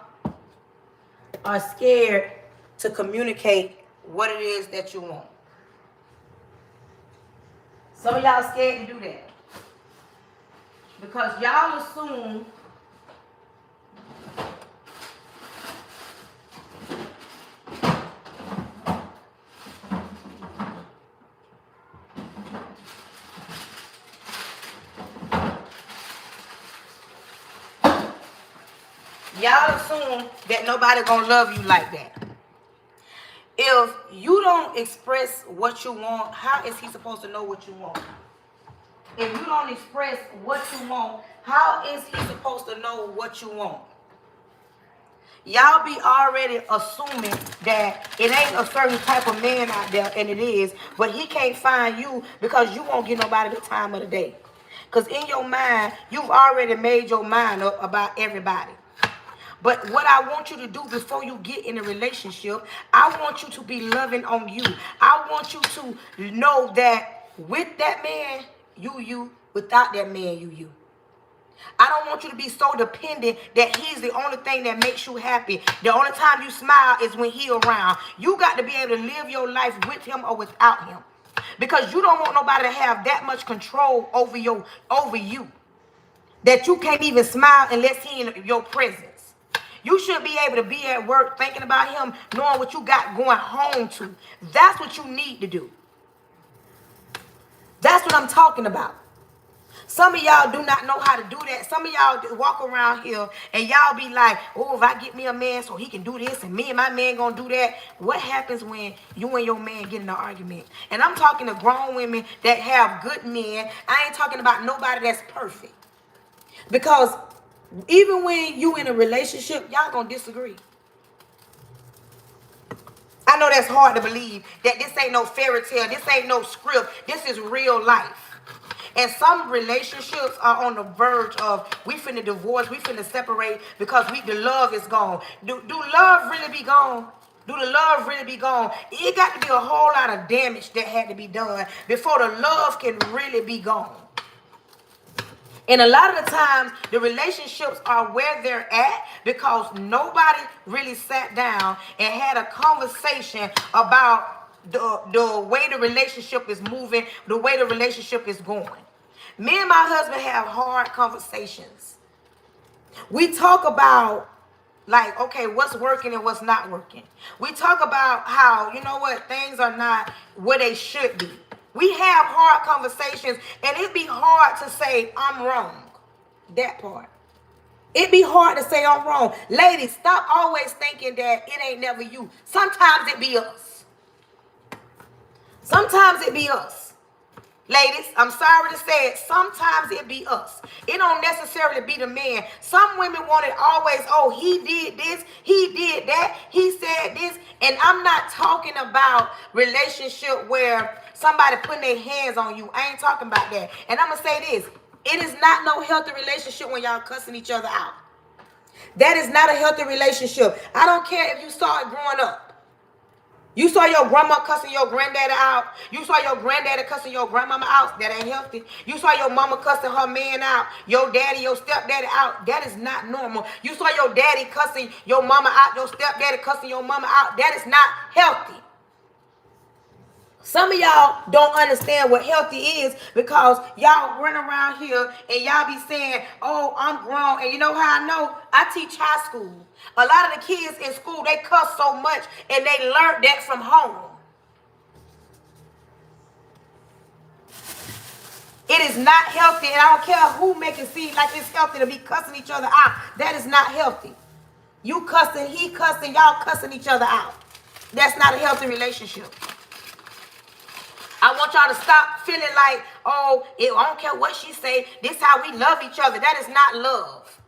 are scared to communicate what it is that you want. Some of y'all scared to do that because y'all assume that nobody gonna love you like that. If you don't express what you want, how is he supposed to know what you want? If you don't express what you want, how is he supposed to know what you want? Y'all be already assuming that it ain't a certain type of man out there, and it is, but he can't find you because you won't give nobody the time of the day. Because in your mind, you've already made your mind up about everybody. But what I want you to do before you get in a relationship, I want you to be loving on you. I want you to know that with that man, you. Without that man, you. I don't want you to be so dependent that he's the only thing that makes you happy. The only time you smile is when he's around. You got to be able to live your life with him or without him. Because you don't want nobody to have that much control over you that you can't even smile unless he in your presence. You should be able to be at work thinking about him, knowing what you got going home to. That's what you need to do. That's what I'm talking about. Some of y'all do not know how to do that. Some of y'all walk around here and y'all be like, oh, if I get me a man so he can do this and me and my man gonna do that. What happens when you and your man get in an argument? And I'm talking to grown women that have good men. I ain't talking about nobody that's perfect. Because even when you in a relationship, y'all gonna disagree. I know that's hard to believe, that this ain't no fairy tale, this ain't no script, this is real life. And some relationships are on the verge of, we finna divorce, we finna separate because the love is gone. Do love really be gone? Do the love really be gone? It got to be a whole lot of damage that had to be done before the love can really be gone. And a lot of the times, the relationships are where they're at because nobody really sat down and had a conversation about the way the relationship is moving, the way the relationship is going. Me and my husband have hard conversations. We talk about, like, okay, what's working and what's not working. We talk about how, you know what, things are not where they should be. We have hard conversations, and it'd be hard to say, I'm wrong. That part. It'd be hard to say I'm wrong. Ladies, stop always thinking that it ain't never you. Sometimes it be us. Sometimes it be us. Ladies, I'm sorry to say it. Sometimes it be us. It don't necessarily be the man. Some women want it always, oh, he did this, he did that, he said this. And I'm not talking about relationship where somebody putting their hands on you. I ain't talking about that. And I'm going to say this. It is not no healthy relationship when y'all cussing each other out. That is not a healthy relationship. I don't care if you saw it growing up. You saw your grandma cussing your granddaddy out. You saw your granddaddy cussing your grandmama out. That ain't healthy. You saw your mama cussing her man out. Your daddy, your stepdaddy out. That is not normal. You saw your daddy cussing your mama out. Your stepdaddy cussing your mama out. That is not healthy. Some of y'all don't understand what healthy is because y'all run around here and y'all be saying, oh, I'm grown. And you know how I know? I teach high school. A lot of the kids in school, they cuss so much and they learned that from home. It is not healthy, and I don't care who make it seem like it's healthy to be cussing each other out. That is not healthy. You cussing, he cussing, y'all cussing each other out. That's not a healthy relationship. I want y'all to stop feeling like, oh, I don't care what she say. This is how we love each other. That is not love.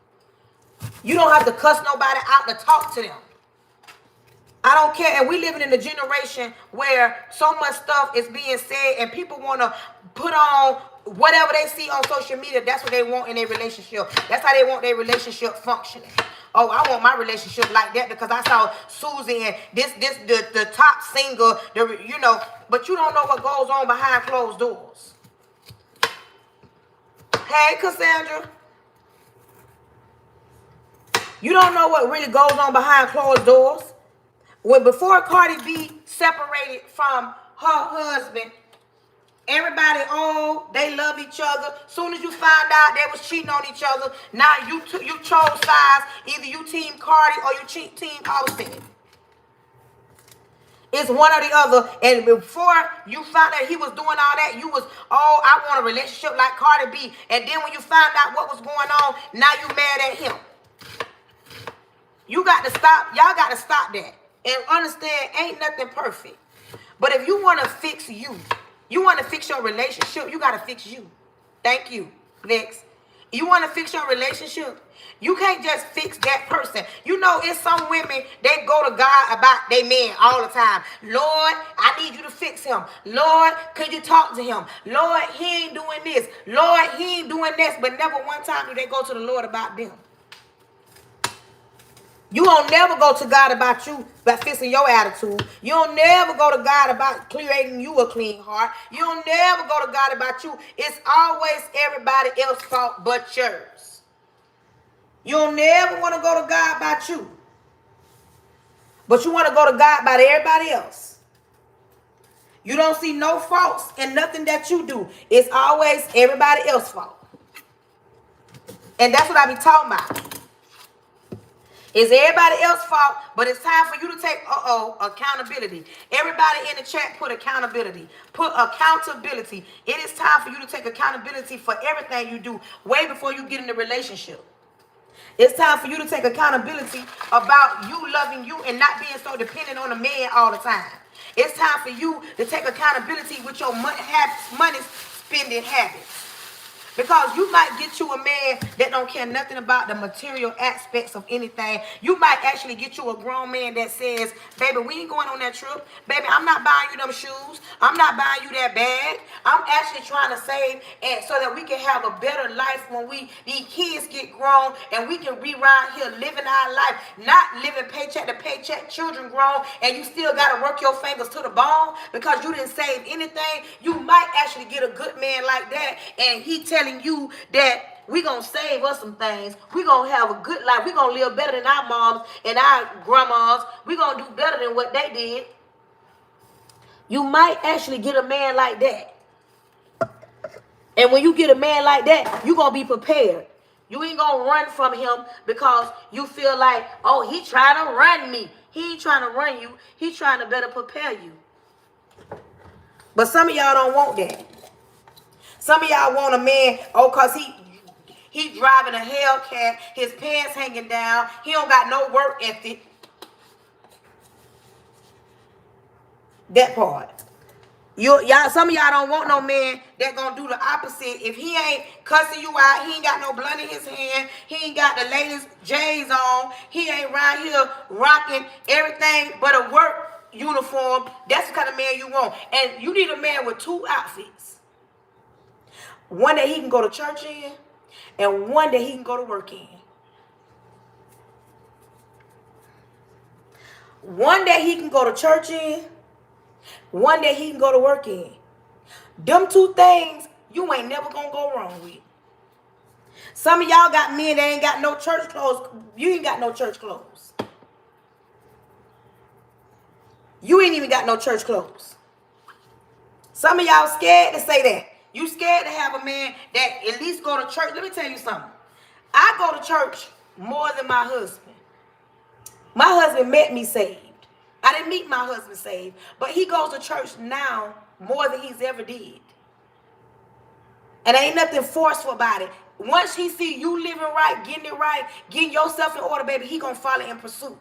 You don't have to cuss nobody out to talk to them. I don't care. And we living in a generation where so much stuff is being said and people want to put on whatever they see on social media. That's what they want in their relationship. That's how they want their relationship functioning. Oh, I want my relationship like that because I saw Susie and the top singer, but you don't know what goes on behind closed doors. Hey, Cassandra. You don't know what really goes on behind closed doors. Before Cardi B separated from her husband, everybody, they love each other. Soon as you find out they was cheating on each other, now you chose sides. Either you team Cardi or you team Austin. It's one or the other. And before you found out he was doing all that, you was, I want a relationship like Cardi B. And then when you found out what was going on, now you mad at him. You got to stop. Y'all got to stop that. And understand, ain't nothing perfect. But if you want to fix you want to fix your relationship, you got to fix you. Thank you, Vex. You want to fix your relationship, you can't just fix that person. You know, it's some women, they go to God about their man all the time. Lord, I need you to fix him. Lord, could you talk to him? Lord, he ain't doing this. Lord, he ain't doing this. But never one time do they go to the Lord about them. You don't never go to God about you, about fixing your attitude. You don't never go to God about creating you a clean heart. You don't never go to God about you. It's always everybody else's fault but yours. You don't never want to go to God about you. But you want to go to God about everybody else. You don't see no faults in nothing that you do. It's always everybody else's fault. And that's what I be talking about. It's everybody else's fault, but it's time for you to take accountability. Everybody in the chat put accountability. Put accountability. It is time for you to take accountability for everything you do way before you get in the relationship. It's time for you to take accountability about you loving you and not being so dependent on a man all the time. It's time for you to take accountability with your money spending habits. Because you might get you a man that don't care nothing about the material aspects of anything. You might actually get you a grown man that says, baby, we ain't going on that trip. Baby, I'm not buying you them shoes. I'm not buying you that bag. I'm actually trying to save and so that we can have a better life when these kids get grown and we can be around here living our life, not living paycheck to paycheck, children grown, and you still got to work your fingers to the bone because you didn't save anything. You might actually get a good man like that, and he telling you that we gonna save us some things. We gonna have a good life. We gonna live better than our moms and our grandmas. We gonna do better than what they did. You might actually get a man like that. And when you get a man like that, you gonna be prepared. You ain't gonna run from him because you feel like, oh, he trying to run me. He ain't trying to run you. He trying to better prepare you. But some of y'all don't want that. Some of y'all want a man, because he driving a Hellcat, his pants hanging down, he don't got no work ethic. That part. Some of y'all don't want no man that gonna do the opposite. If he ain't cussing you out, he ain't got no blunt in his hand, he ain't got the latest J's on, he ain't right here rocking everything but a work uniform. That's the kind of man you want. And you need a man with two outfits. One that he can go to church in, and one that he can go to work in. One that he can go to church in, one that he can go to work in. Them two things you ain't never gonna go wrong with. Some of y'all got men that ain't got no church clothes. You ain't got no church clothes. You ain't even got no church clothes. Some of y'all scared to say that. You scared to have a man that at least go to church. Let me tell you something. I go to church more than my husband. My husband met me saved. I didn't meet my husband saved, but he goes to church now more than he's ever did. And ain't nothing forceful about it. Once he see you living right, getting yourself in order, baby, he gonna follow in pursuit.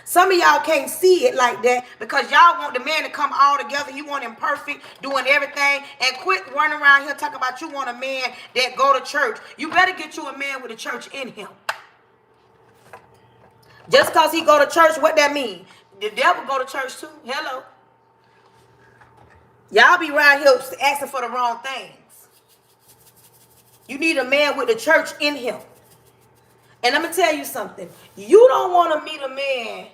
Some of y'all can't see it like that because y'all want the man to come all together. You want him perfect, doing everything, and quit running around here talking about you want a man that go to church. You better get you a man with a church in him. Just because he go to church, what that mean? The devil go to church too. Hello. Y'all be around here asking for the wrong things. You need a man with the church in him. And I'm going to tell you something. You don't want to meet a man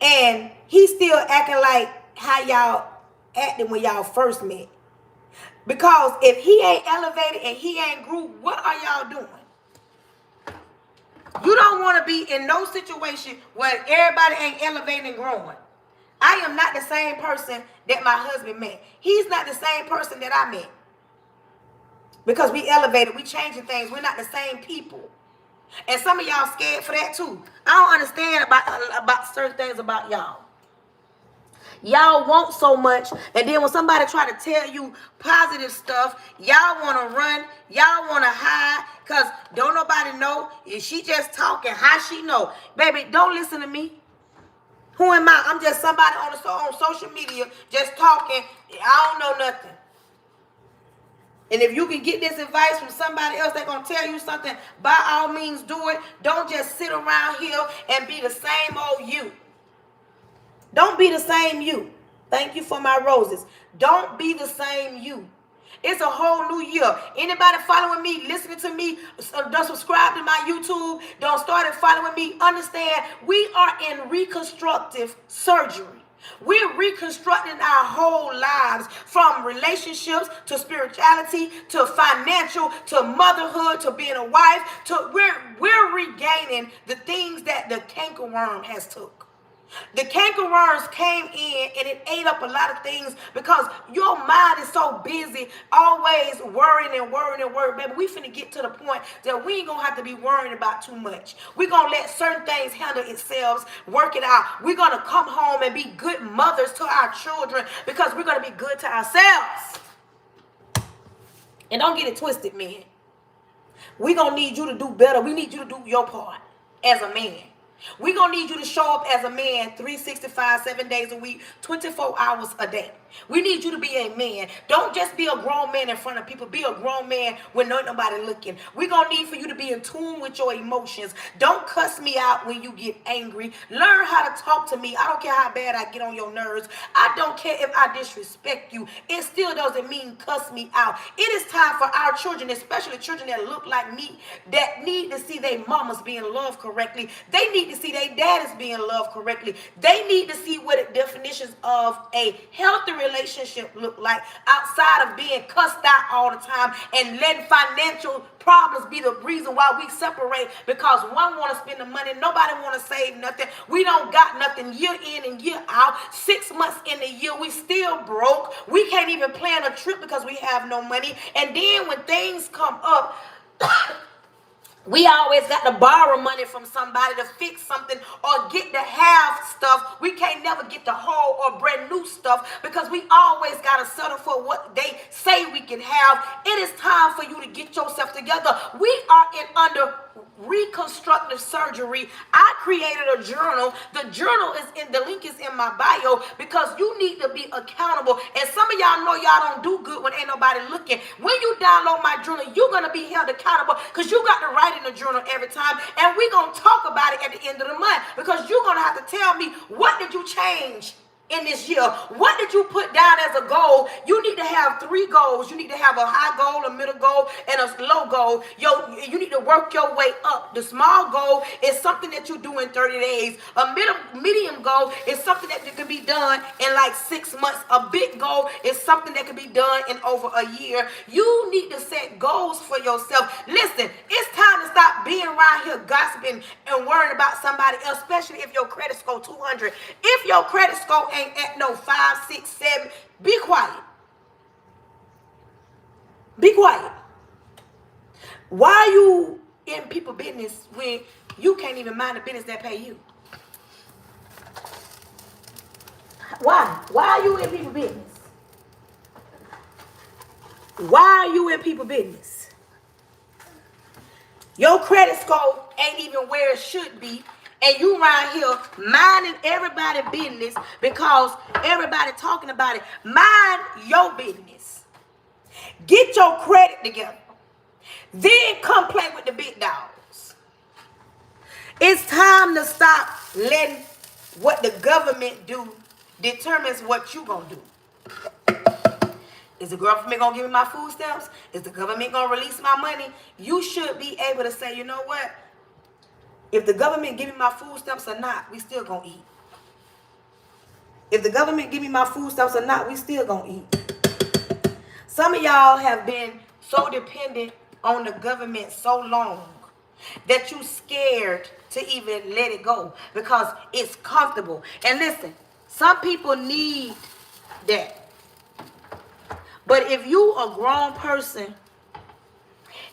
and he's still acting like how y'all acted when y'all first met. Because if he ain't elevated and he ain't grew, what are y'all doing? You don't want to be in no situation where everybody ain't elevating and growing. I am not the same person that my husband met. He's not the same person that I met. Because we elevated, we changing things. We're not the same people. And some of y'all scared for that too. I don't understand about certain things about y'all. Y'all want so much, and then when somebody try to tell you positive stuff, y'all want to run, y'all want to hide, because don't nobody know. If she just talking, how she know? Baby, don't listen to me. Who am I? I'm just somebody on social media just talking. I don't know nothing. And if you can get this advice from somebody else that's going to tell you something, by all means do it. Don't just sit around here and be the same old you. Don't be the same you. Thank you for my roses. Don't be the same you. It's a whole new year. Anybody following me, listening to me, don't subscribe to my YouTube, don't start following me, understand we are in reconstructive surgery. We're reconstructing our whole lives, from relationships to spirituality to financial to motherhood to being a wife. We're regaining the things that the cankerworm has took. The cankerworms came in and it ate up a lot of things because your mind is so busy, always worrying and worrying and worrying. Baby, we finna get to the point that we ain't gonna have to be worrying about too much. We're gonna let certain things handle itself, work it out. We're gonna come home and be good mothers to our children because we're gonna be good to ourselves. And don't get it twisted, man. We're gonna need you to do better. We need you to do your part as a man. We're going to need you to show up as a man 365, 7 days a week, 24 hours a day. We need you to be a man. Don't just be a grown man in front of people. Be a grown man when nobody looking. We're going to need for you to be in tune with your emotions. Don't cuss me out when you get angry. Learn how to talk to me. I don't care how bad I get on your nerves. I don't care if I disrespect you. It still doesn't mean cuss me out. It is time for our children, especially children that look like me, that need to see their mamas being loved correctly. They need to see their daddies being loved correctly. They need to see what the definitions of a healthy relationship look like outside of being cussed out all the time and letting financial problems be the reason why we separate, because one want to spend the money, nobody want to save nothing. We don't got nothing year in and year out. 6 months in the year, we still broke. We can't even plan a trip because we have no money. And then when things come up, we always got to borrow money from somebody to fix something or get the half stuff. We can't never get the whole or brand new stuff because we always got to settle for what they say we can have. It is time for you to get yourself together. We are under reconstructive surgery. I created a journal. The journal is the link is in my bio because you need to be accountable. And some of y'all know y'all don't do good when ain't nobody looking. When you download my journal, you're going to be held accountable because you got to write in the journal every time. And we're going to talk about it at the end of the month because you're going to have to tell me, what did you change in this year? What did you put down as a goal? You need to have 3 goals. You need to have a high goal, a middle goal, and a low goal. You need to work your way up. The small goal is something that you do in 30 days. A medium goal is something that can be done in like 6 months. A big goal is something that can be done in over a year. You need to set goals for yourself. Listen, it's time to stop being around here gossiping and worrying about somebody else, especially if your credit score 200. If your credit score ain't at no 5, 6, 7, be quiet. Be quiet. Why are you in people business when you can't even mind the business that pay you? Why? Why are you in people business? Why are you in people business? Your credit score ain't even where it should be. And you around here minding everybody's business because everybody talking about it. Mind your business. Get your credit together. Then come play with the big dogs. It's time to stop letting what the government do determines what you gonna do. Is the government gonna give me my food stamps? Is the government gonna release my money? You should be able to say, you know what? If the government give me my food stamps or not, we still gonna eat. If the government give me my food stamps or not, we still gonna eat. Some of y'all have been so dependent on the government so long that you scared to even let it go because it's comfortable. And listen, some people need that. But if you a grown person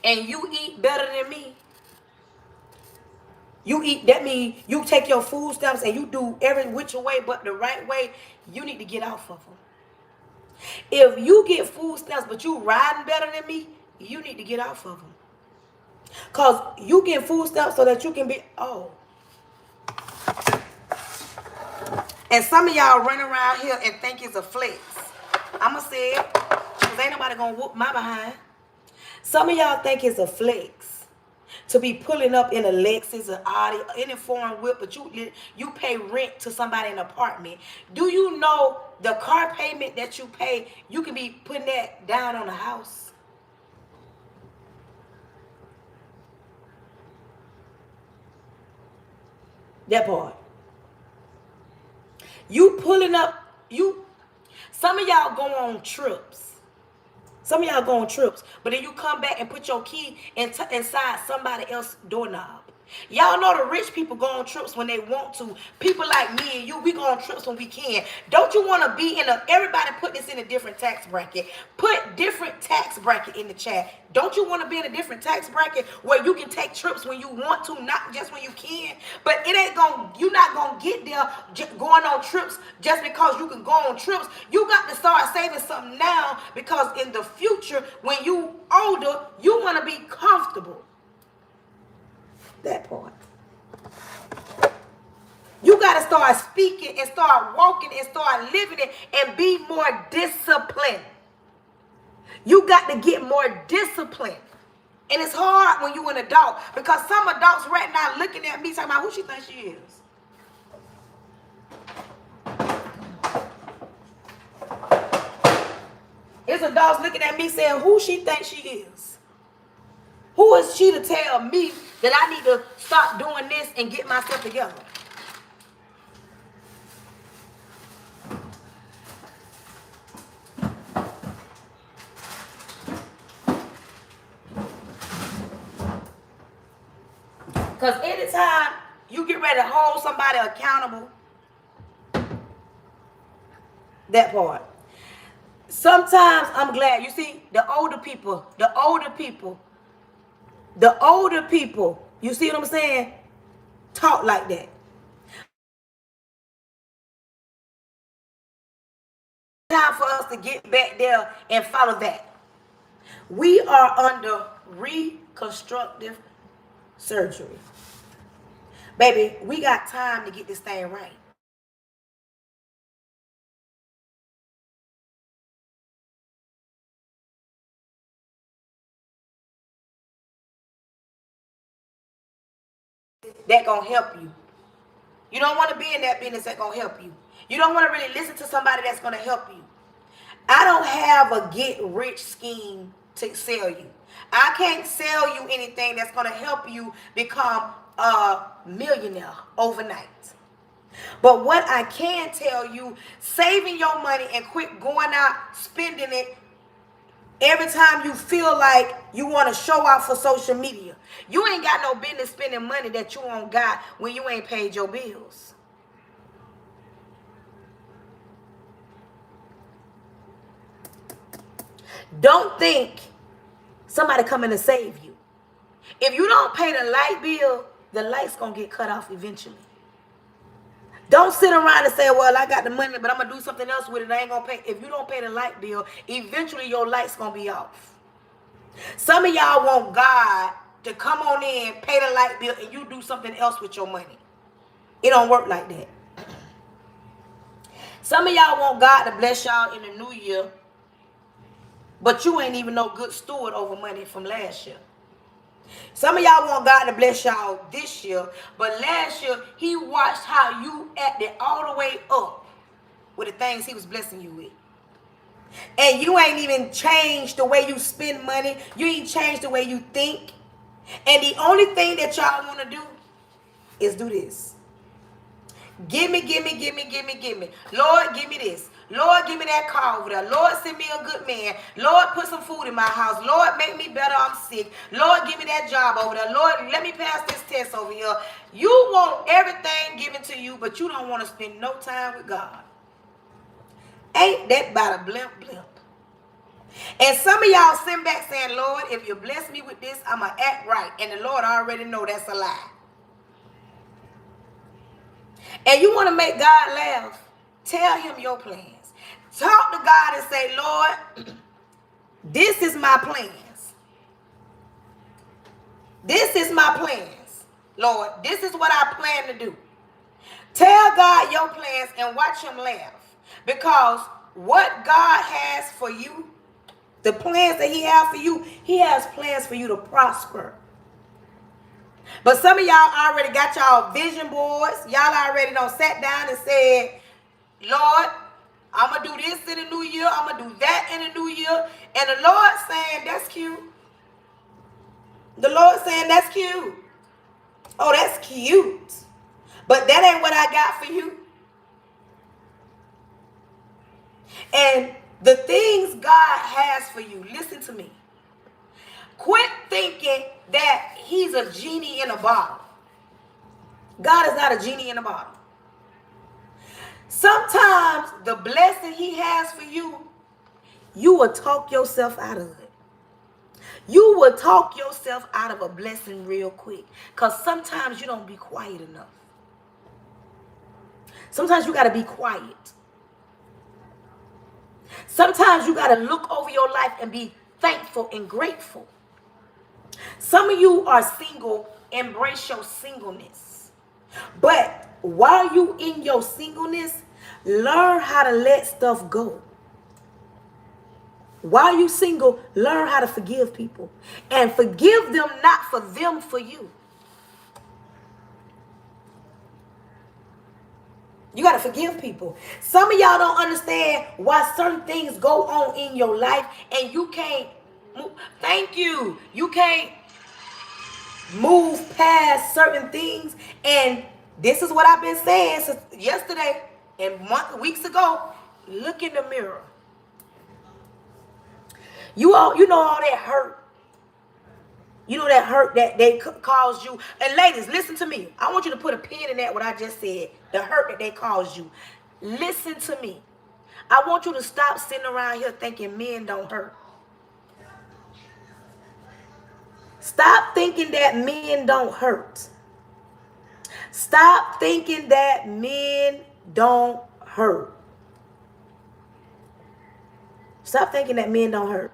and you eat better than me, you eat, that means you take your food stamps and you do every which way but the right way, you need to get off of them. If you get food stamps but you riding better than me, you need to get off of them. Because you get food stamps so that you can be, And some of y'all run around here and think it's a flex. I'ma say it, because ain't nobody gonna whoop my behind. Some of y'all think it's a flex to be pulling up in a Lexus, an Audi, any foreign whip, but you pay rent to somebody in an apartment. Do you know the car payment that you pay, you can be putting that down on a house? That part. You pulling up, some of y'all go on trips. Some of y'all go on trips, but then you come back and put your key inside somebody else's doorknob. Y'all know the rich people go on trips when they want to. People like me and you, we go on trips when we can. Don't you want to be in everybody put this in a different tax bracket. Put different tax bracket in the chat. Don't you want to be in a different tax bracket where you can take trips when you want to, not just when you can? But you're not going to get there going on trips just because you can go on trips. You got to start saving something now, because in the future, when you older, you want to be comfortable. That part. You got to start speaking and start walking and start living it and be more disciplined. You got to get more disciplined. And it's hard when you're an adult, because some adults right now looking at me talking about who she thinks she is. It's adults looking at me saying who she thinks she is. Who is she to tell me that I need to stop doing this and get myself together? Because anytime you get ready to hold somebody accountable, that part. Sometimes I'm glad, you see, the older people, you see what I'm saying? Talk like that. Time for us to get back there and follow that. We are under reconstructive surgery. Baby, we got time to get this thing right. That gonna help you. You don't want to be in that business that gonna help you. You don't want to really listen to somebody that's gonna help you. I don't have a get rich scheme to sell you. I can't sell you anything that's gonna help you become a millionaire overnight. But what I can tell you, saving your money and quit going out spending it every time you feel like you want to show off for social media. You ain't got no business spending money that you ain't got when you ain't paid your bills. Don't think somebody coming to save you. If you don't pay the light bill, the light's going to get cut off eventually. Don't sit around and say, well, I got the money, but I'm going to do something else with it. I ain't going to pay. If you don't pay the light bill, eventually your light's going to be off. Some of y'all want God to come on in, pay the light bill, and you do something else with your money. It don't work like that. Some of y'all want God to bless y'all in the new year, but you ain't even no good steward over money from last year. Some of y'all want God to bless y'all this year, but last year, he watched how you acted all the way up with the things he was blessing you with. And you ain't even changed the way you spend money. You ain't changed the way you think. And the only thing that y'all want to do is do this. Give me. Lord, give me this. Lord, give me that car over there. Lord, send me a good man. Lord, put some food in my house. Lord, make me better. I'm sick. Lord, give me that job over there. Lord, let me pass this test over here. You want everything given to you, but you don't want to spend no time with God. Ain't that about a blimp? And some of y'all sitting back saying, Lord, if you bless me with this, I'm going to act right. And the Lord already know that's a lie. And you want to make God laugh, tell him your plans. Talk to God and say, Lord, this is my plans. This is my plans. Lord, this is what I plan to do. Tell God your plans and watch him laugh. Because what God has for you, the plans that he has for you, he has plans for you to prosper. But some of y'all already got y'all vision boards. Y'all already done sat down and said, Lord, I'm going to do this in the new year. I'm going to do that in the new year. And the Lord saying, that's cute. The Lord saying, that's cute. Oh, that's cute. But that ain't what I got for you. And the things God has for you, listen to me. Quit thinking that he's a genie in a bottle. God is not a genie in a bottle. Sometimes the blessing he has for you, you will talk yourself out of it. You will talk yourself out of a blessing real quick. Because sometimes you don't be quiet enough. Sometimes you got to be quiet. Sometimes you got to look over your life and be thankful and grateful. Some of you are single, embrace your singleness. But while you in your singleness, learn how to let stuff go. While you single, learn how to forgive people. And forgive them, not for them, for you. You got to forgive people. Some of y'all don't understand why certain things go on in your life and you can't move. Thank you. You can't move past certain things. And this is what I've been saying since yesterday and weeks ago. Look in the mirror. You know all that hurt. You know that hurt that they caused you. And ladies, listen to me. I want you to put a pin in that what I just said. The hurt that they caused you. Listen to me. I want you to stop sitting around here thinking men don't hurt. Stop thinking that men don't hurt. Stop thinking that men don't hurt. Stop thinking that men don't hurt.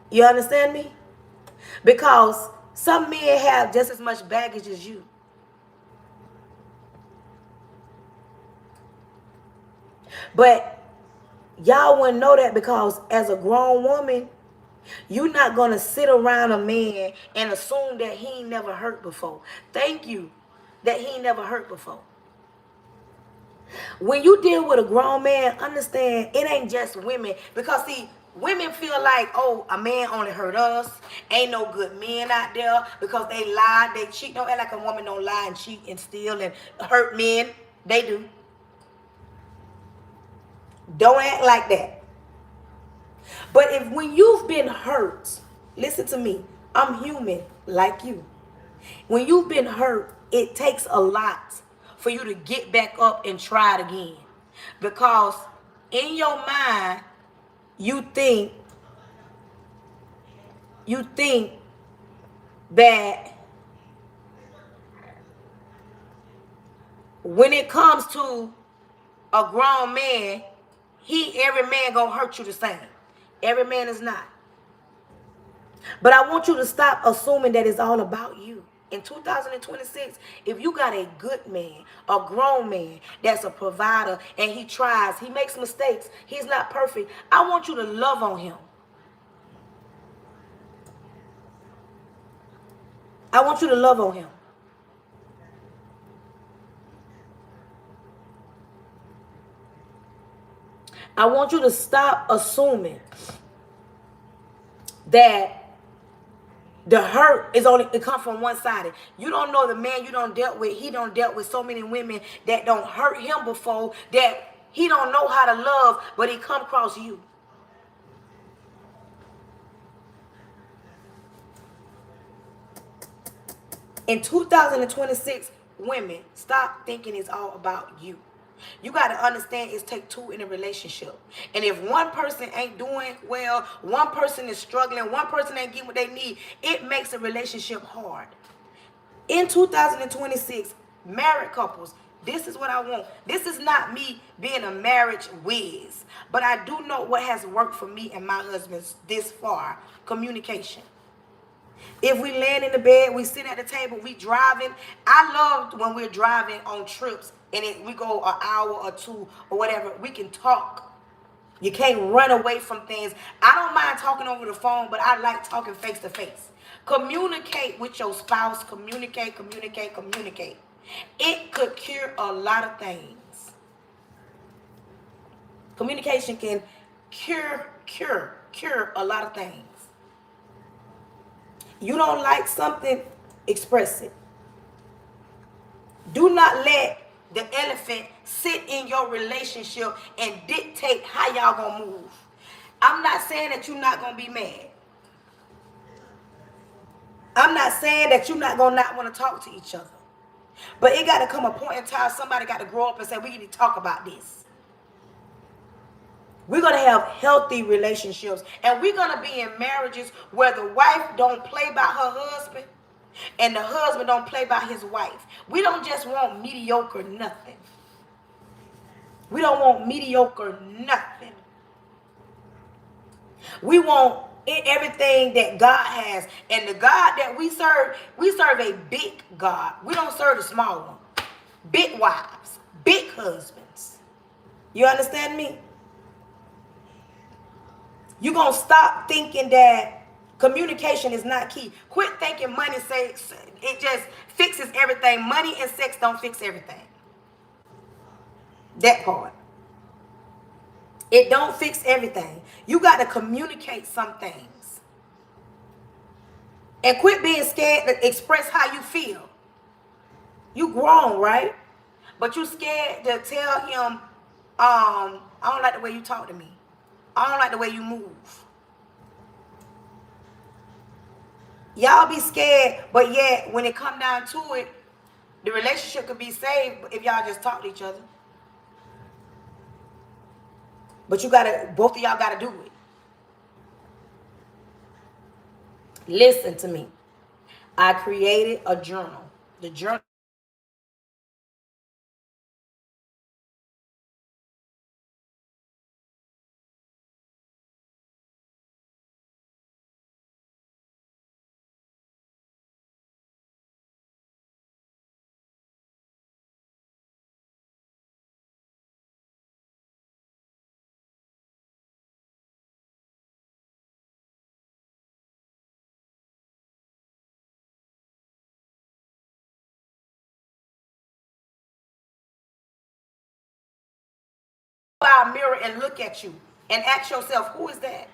You understand me? Because some men have just as much baggage as you. But y'all wouldn't know that because as a grown woman, you're not going to sit around a man and assume that he ain't never hurt before. Thank you that he ain't never hurt before. When you deal with a grown man, understand it ain't just women. Because see, women feel like, oh, a man only hurt us. Ain't no good men out there because they lie, they cheat. Don't act like a woman don't lie and cheat and steal and hurt men. They do. Don't act like that. But when you've been hurt, listen to me. I'm human like you. When you've been hurt, it takes a lot for you to get back up and try it again. Because in your mind, you think that when it comes to a grown man, every man gonna hurt you the same. Every man is not. But I want you to stop assuming that it's all about you. In 2026, if you got a good man, a grown man that's a provider and he tries, he makes mistakes, he's not perfect, I want you to love on him. I want you to love on him. I want you to stop assuming that the hurt is only, it comes from one side. You don't know the man you don't dealt with. He don't dealt with so many women that don't hurt him before, that he don't know how to love, but he come across you. In 2026, women, stop thinking it's all about you. You got to understand it's take two in a relationship. And if one person ain't doing well, one person is struggling, one person ain't getting what they need, it makes a relationship hard. In 2026, married couples, this is what I want. This is not me being a marriage whiz, but I do know what has worked for me and my husband this far. Communication. If we land in the bed, we sit at the table, we driving. I love when we're driving on trips and we go an hour or two or whatever. We can talk. You can't run away from things. I don't mind talking over the phone, but I like talking face to face. Communicate with your spouse. Communicate, communicate, communicate. It could cure a lot of things. Communication can cure a lot of things. You don't like something, express it. Do not let the elephant sit in your relationship and dictate how y'all gonna move. I'm not saying that you're not gonna be mad. I'm not saying that you're not gonna not want to talk to each other. But it got to come a point in time somebody got to grow up and say, we need to talk about this. We're going to have healthy relationships. And we're going to be in marriages where the wife don't play by her husband and the husband don't play by his wife. We don't just want mediocre nothing. We don't want mediocre nothing. We want everything that God has. And the God that we serve a big God. We don't serve a small one. Big wives, big husbands. You understand me? You're going to stop thinking that communication is not key. Quit thinking money sex, it just fixes everything. Money and sex don't fix everything. That part. It don't fix everything. You got to communicate some things. And quit being scared to express how you feel. You grown, right? But you scared to tell him, I don't like the way you talk to me. I don't like the way you move. Y'all be scared, but yet when it come down to it, the relationship could be saved if y'all just talk to each other. But both of y'all gotta do it. Listen to me. I created a journal. The journal our mirror and look at you and ask yourself, who is that?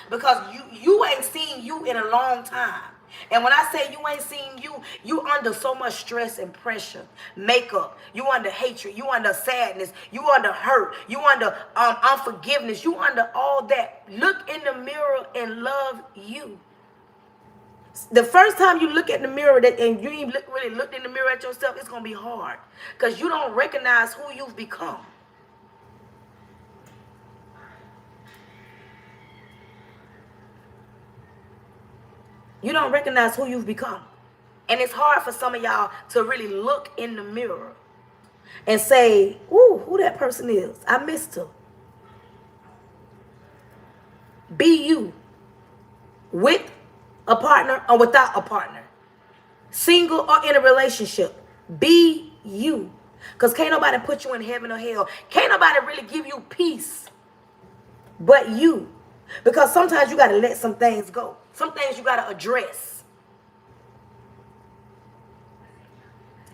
Because you ain't seen you in a long time. And when I say you ain't seen you, you under so much stress and pressure, makeup, you under hatred, you under sadness, you under hurt, you under unforgiveness, you under all that. Look in the mirror and love you. The first time you look at the mirror and you ain't really looked in the mirror at yourself, it's gonna be hard because you don't recognize who you've become. You don't recognize who you've become. And it's hard for some of y'all to really look in the mirror and say, ooh, who that person is. I missed her. Be you. With a partner or without a partner. Single or in a relationship. Be you. Because can't nobody put you in heaven or hell. Can't nobody really give you peace but you. Because sometimes you got to let some things go. Some things you got to address.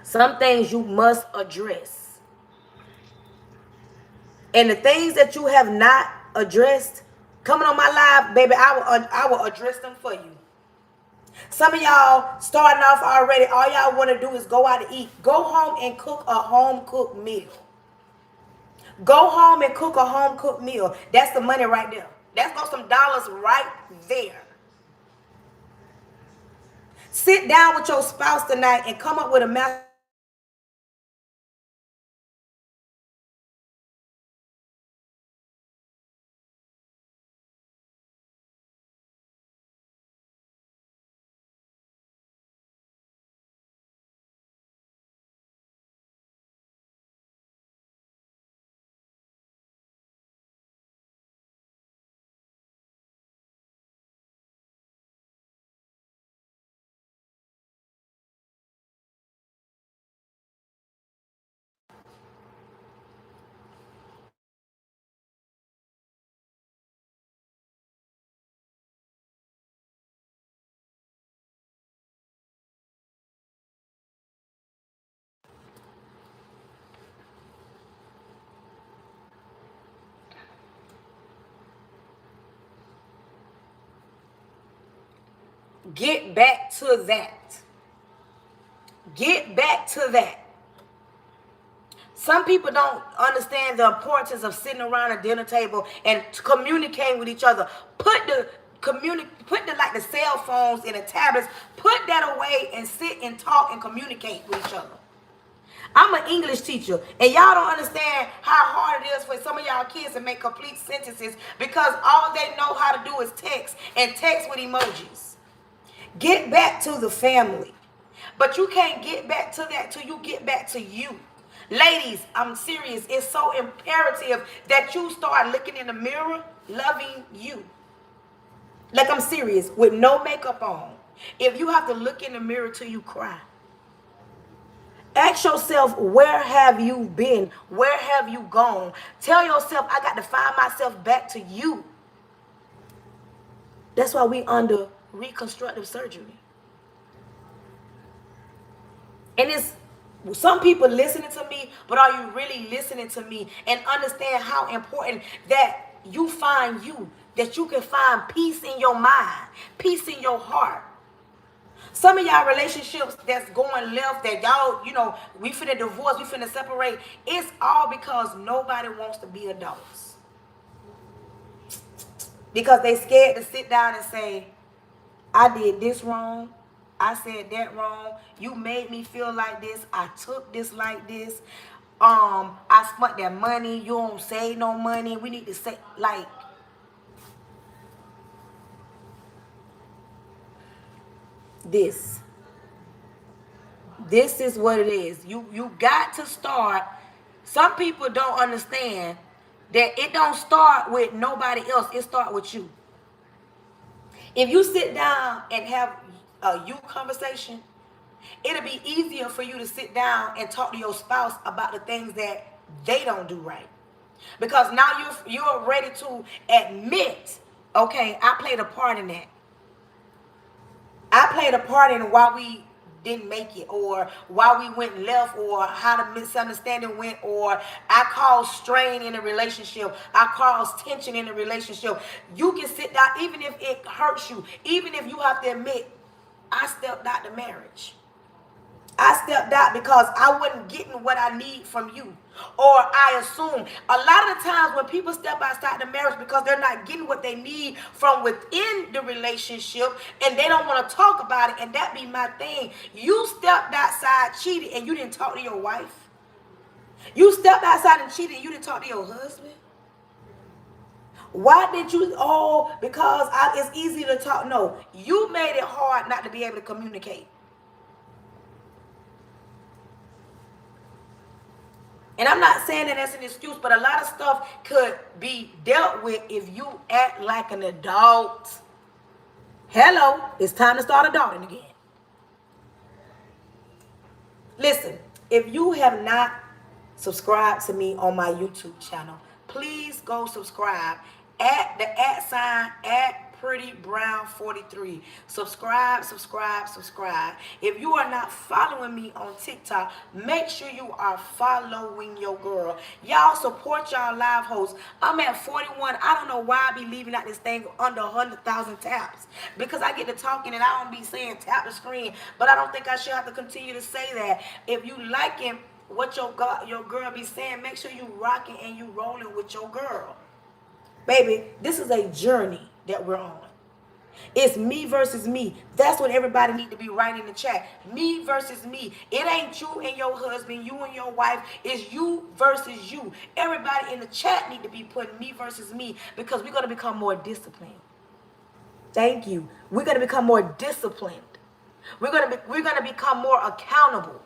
Some things you must address. And the things that you have not addressed, coming on my live, baby, I will address them for you. Some of y'all starting off already, all y'all want to do is go out to eat. Go home and cook a home-cooked meal. Go home and cook a home-cooked meal. That's the money right there. That's got some dollars right there. Sit down with your spouse tonight and come up with a master Get back to that. Get back to that. Some people don't understand the importance of sitting around a dinner table and communicating with each other. Put the like the cell phones and the tablets, put that away and sit and talk and communicate with each other. I'm an English teacher, and y'all don't understand how hard it is for some of y'all kids to make complete sentences because all they know how to do is text and text with emojis. Get back to the family. But you can't get back to that till you get back to you. Ladies, I'm serious. It's so imperative that you start looking in the mirror, loving you. Like, I'm serious, with no makeup on. If you have to look in the mirror till you cry, ask yourself, where have you been? Where have you gone? Tell yourself, I got to find myself back to you. That's why we under reconstructive surgery. And it's some people listening to me, but are you really listening to me and understand how important that you find you, that you can find peace in your mind, peace in your heart? Some of y'all relationships that's going left, that y'all, we finna divorce, we finna separate. It's all because nobody wants to be adults. Because they scared to sit down and say, I did this wrong. I said that wrong. You made me feel like this. I took this like this. I spent that money. You don't save no money. We need to say, like, this. This is what it is. You got to start. Some people don't understand that it don't start with nobody else. It start with you. If you sit down and have a you conversation, it'll be easier for you to sit down and talk to your spouse about the things that they don't do right. Because now you're ready to admit, okay, I played a part in that. I played a part in why we didn't make it, or why we went left, or how the misunderstanding went, or I caused strain in a relationship, I caused tension in a relationship. You can sit down, even if it hurts you, even if you have to admit, I stepped out the marriage. I stepped out because I wasn't getting what I need from you. Or I assume. A lot of the times when people step outside the marriage because they're not getting what they need from within the relationship and they don't want to talk about it, and that be my thing. You stepped outside, cheated, and you didn't talk to your wife. You stepped outside and cheated and you didn't talk to your husband. Why did you? Oh, because it's easy to talk. No, you made it hard not to be able to communicate. And I'm not saying that that's an excuse, but a lot of stuff could be dealt with if you act like an adult. Hello, it's time to start adulting again. Listen, if you have not subscribed to me on my YouTube channel, please go subscribe at the @ at Pretty Brown 43. Subscribe. If you are not following me on TikTok, make sure you are following your girl. Y'all support y'all live hosts. I'm at 41. I don't know why I be leaving out this thing under 100,000 taps, because I get to talking and I don't be saying tap the screen, but I don't think I should have to continue to say that. If you liking what your girl be saying, make sure you rocking and you rolling with your girl. Baby, this is a journey that we're on. It's me versus me. That's what everybody need to be writing in the chat. Me versus me. It ain't you and your husband, you and your wife. It's you versus you. Everybody in the chat need to be putting me versus me, because we're going to become more disciplined. Thank you. We're going to become more disciplined. We're going to become more accountable.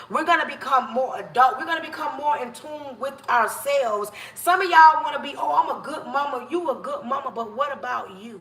We're going to become more adult. We're going to become more in tune with ourselves. Some of y'all want to be, oh, I'm a good mama. You a good mama, but what about you?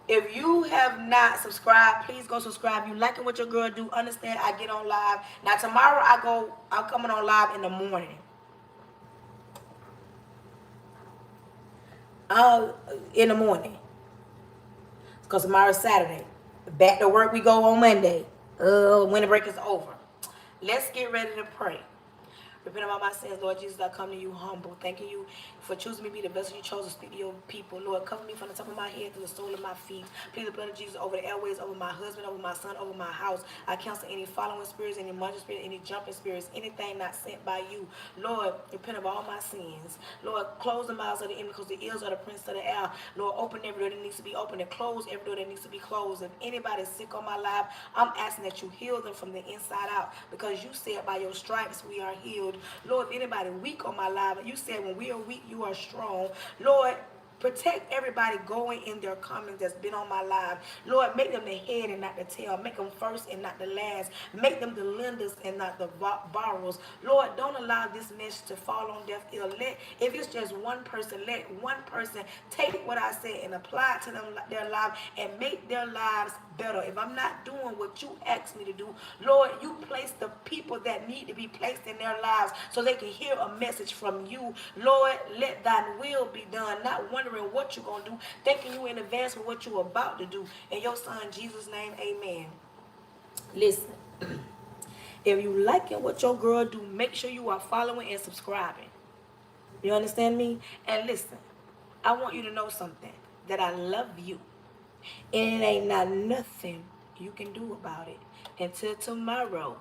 If you have not subscribed, please go subscribe. You liking what your girl do? Understand? I get on live now. Tomorrow I'm coming on live in the morning. Uh, in the morning, because tomorrow's Saturday. Back to work we go on Monday. When the break is over. Let's get ready to pray. Repent about my sins, Lord Jesus. I come to you humble, thanking you for choosing me to be the vessel you chose to speak to your people. Lord, cover me from the top of my head to the sole of my feet. Please the blood of Jesus over the airways, over my husband, over my son, over my house. I cancel any following spirits, any munching spirits, any jumping spirits, anything not sent by you. Lord, repent of all my sins. Lord, close the mouths of the enemy because the ears are the prince of the air. Lord, open every door that needs to be opened and close every door that needs to be closed. If anybody's sick on my life, I'm asking that you heal them from the inside out because you said by your stripes we are healed. Lord, if anybody weak on my life, you said when we are weak, you are strong. Lord, protect everybody going in their coming that's been on my life. Lord, make them the head and not the tail. Make them first and not the last. Make them the lenders and not the borrowers. Lord, don't allow this message to fall on deaf ear. If it's just one person, let one person take what I said and apply it to them, their life and make their lives better. If I'm not doing what you asked me to do, Lord, you place the people that need to be placed in their lives so they can hear a message from you. Lord, let thine will be done, not wondering what you're going to do, thanking you in advance for what you're about to do. In your son, Jesus' name, amen. Listen, if you liking what your girl do, make sure you are following and subscribing. You understand me? And listen, I want you to know something, that I love you. And it ain't not nothing you can do about it. Until tomorrow.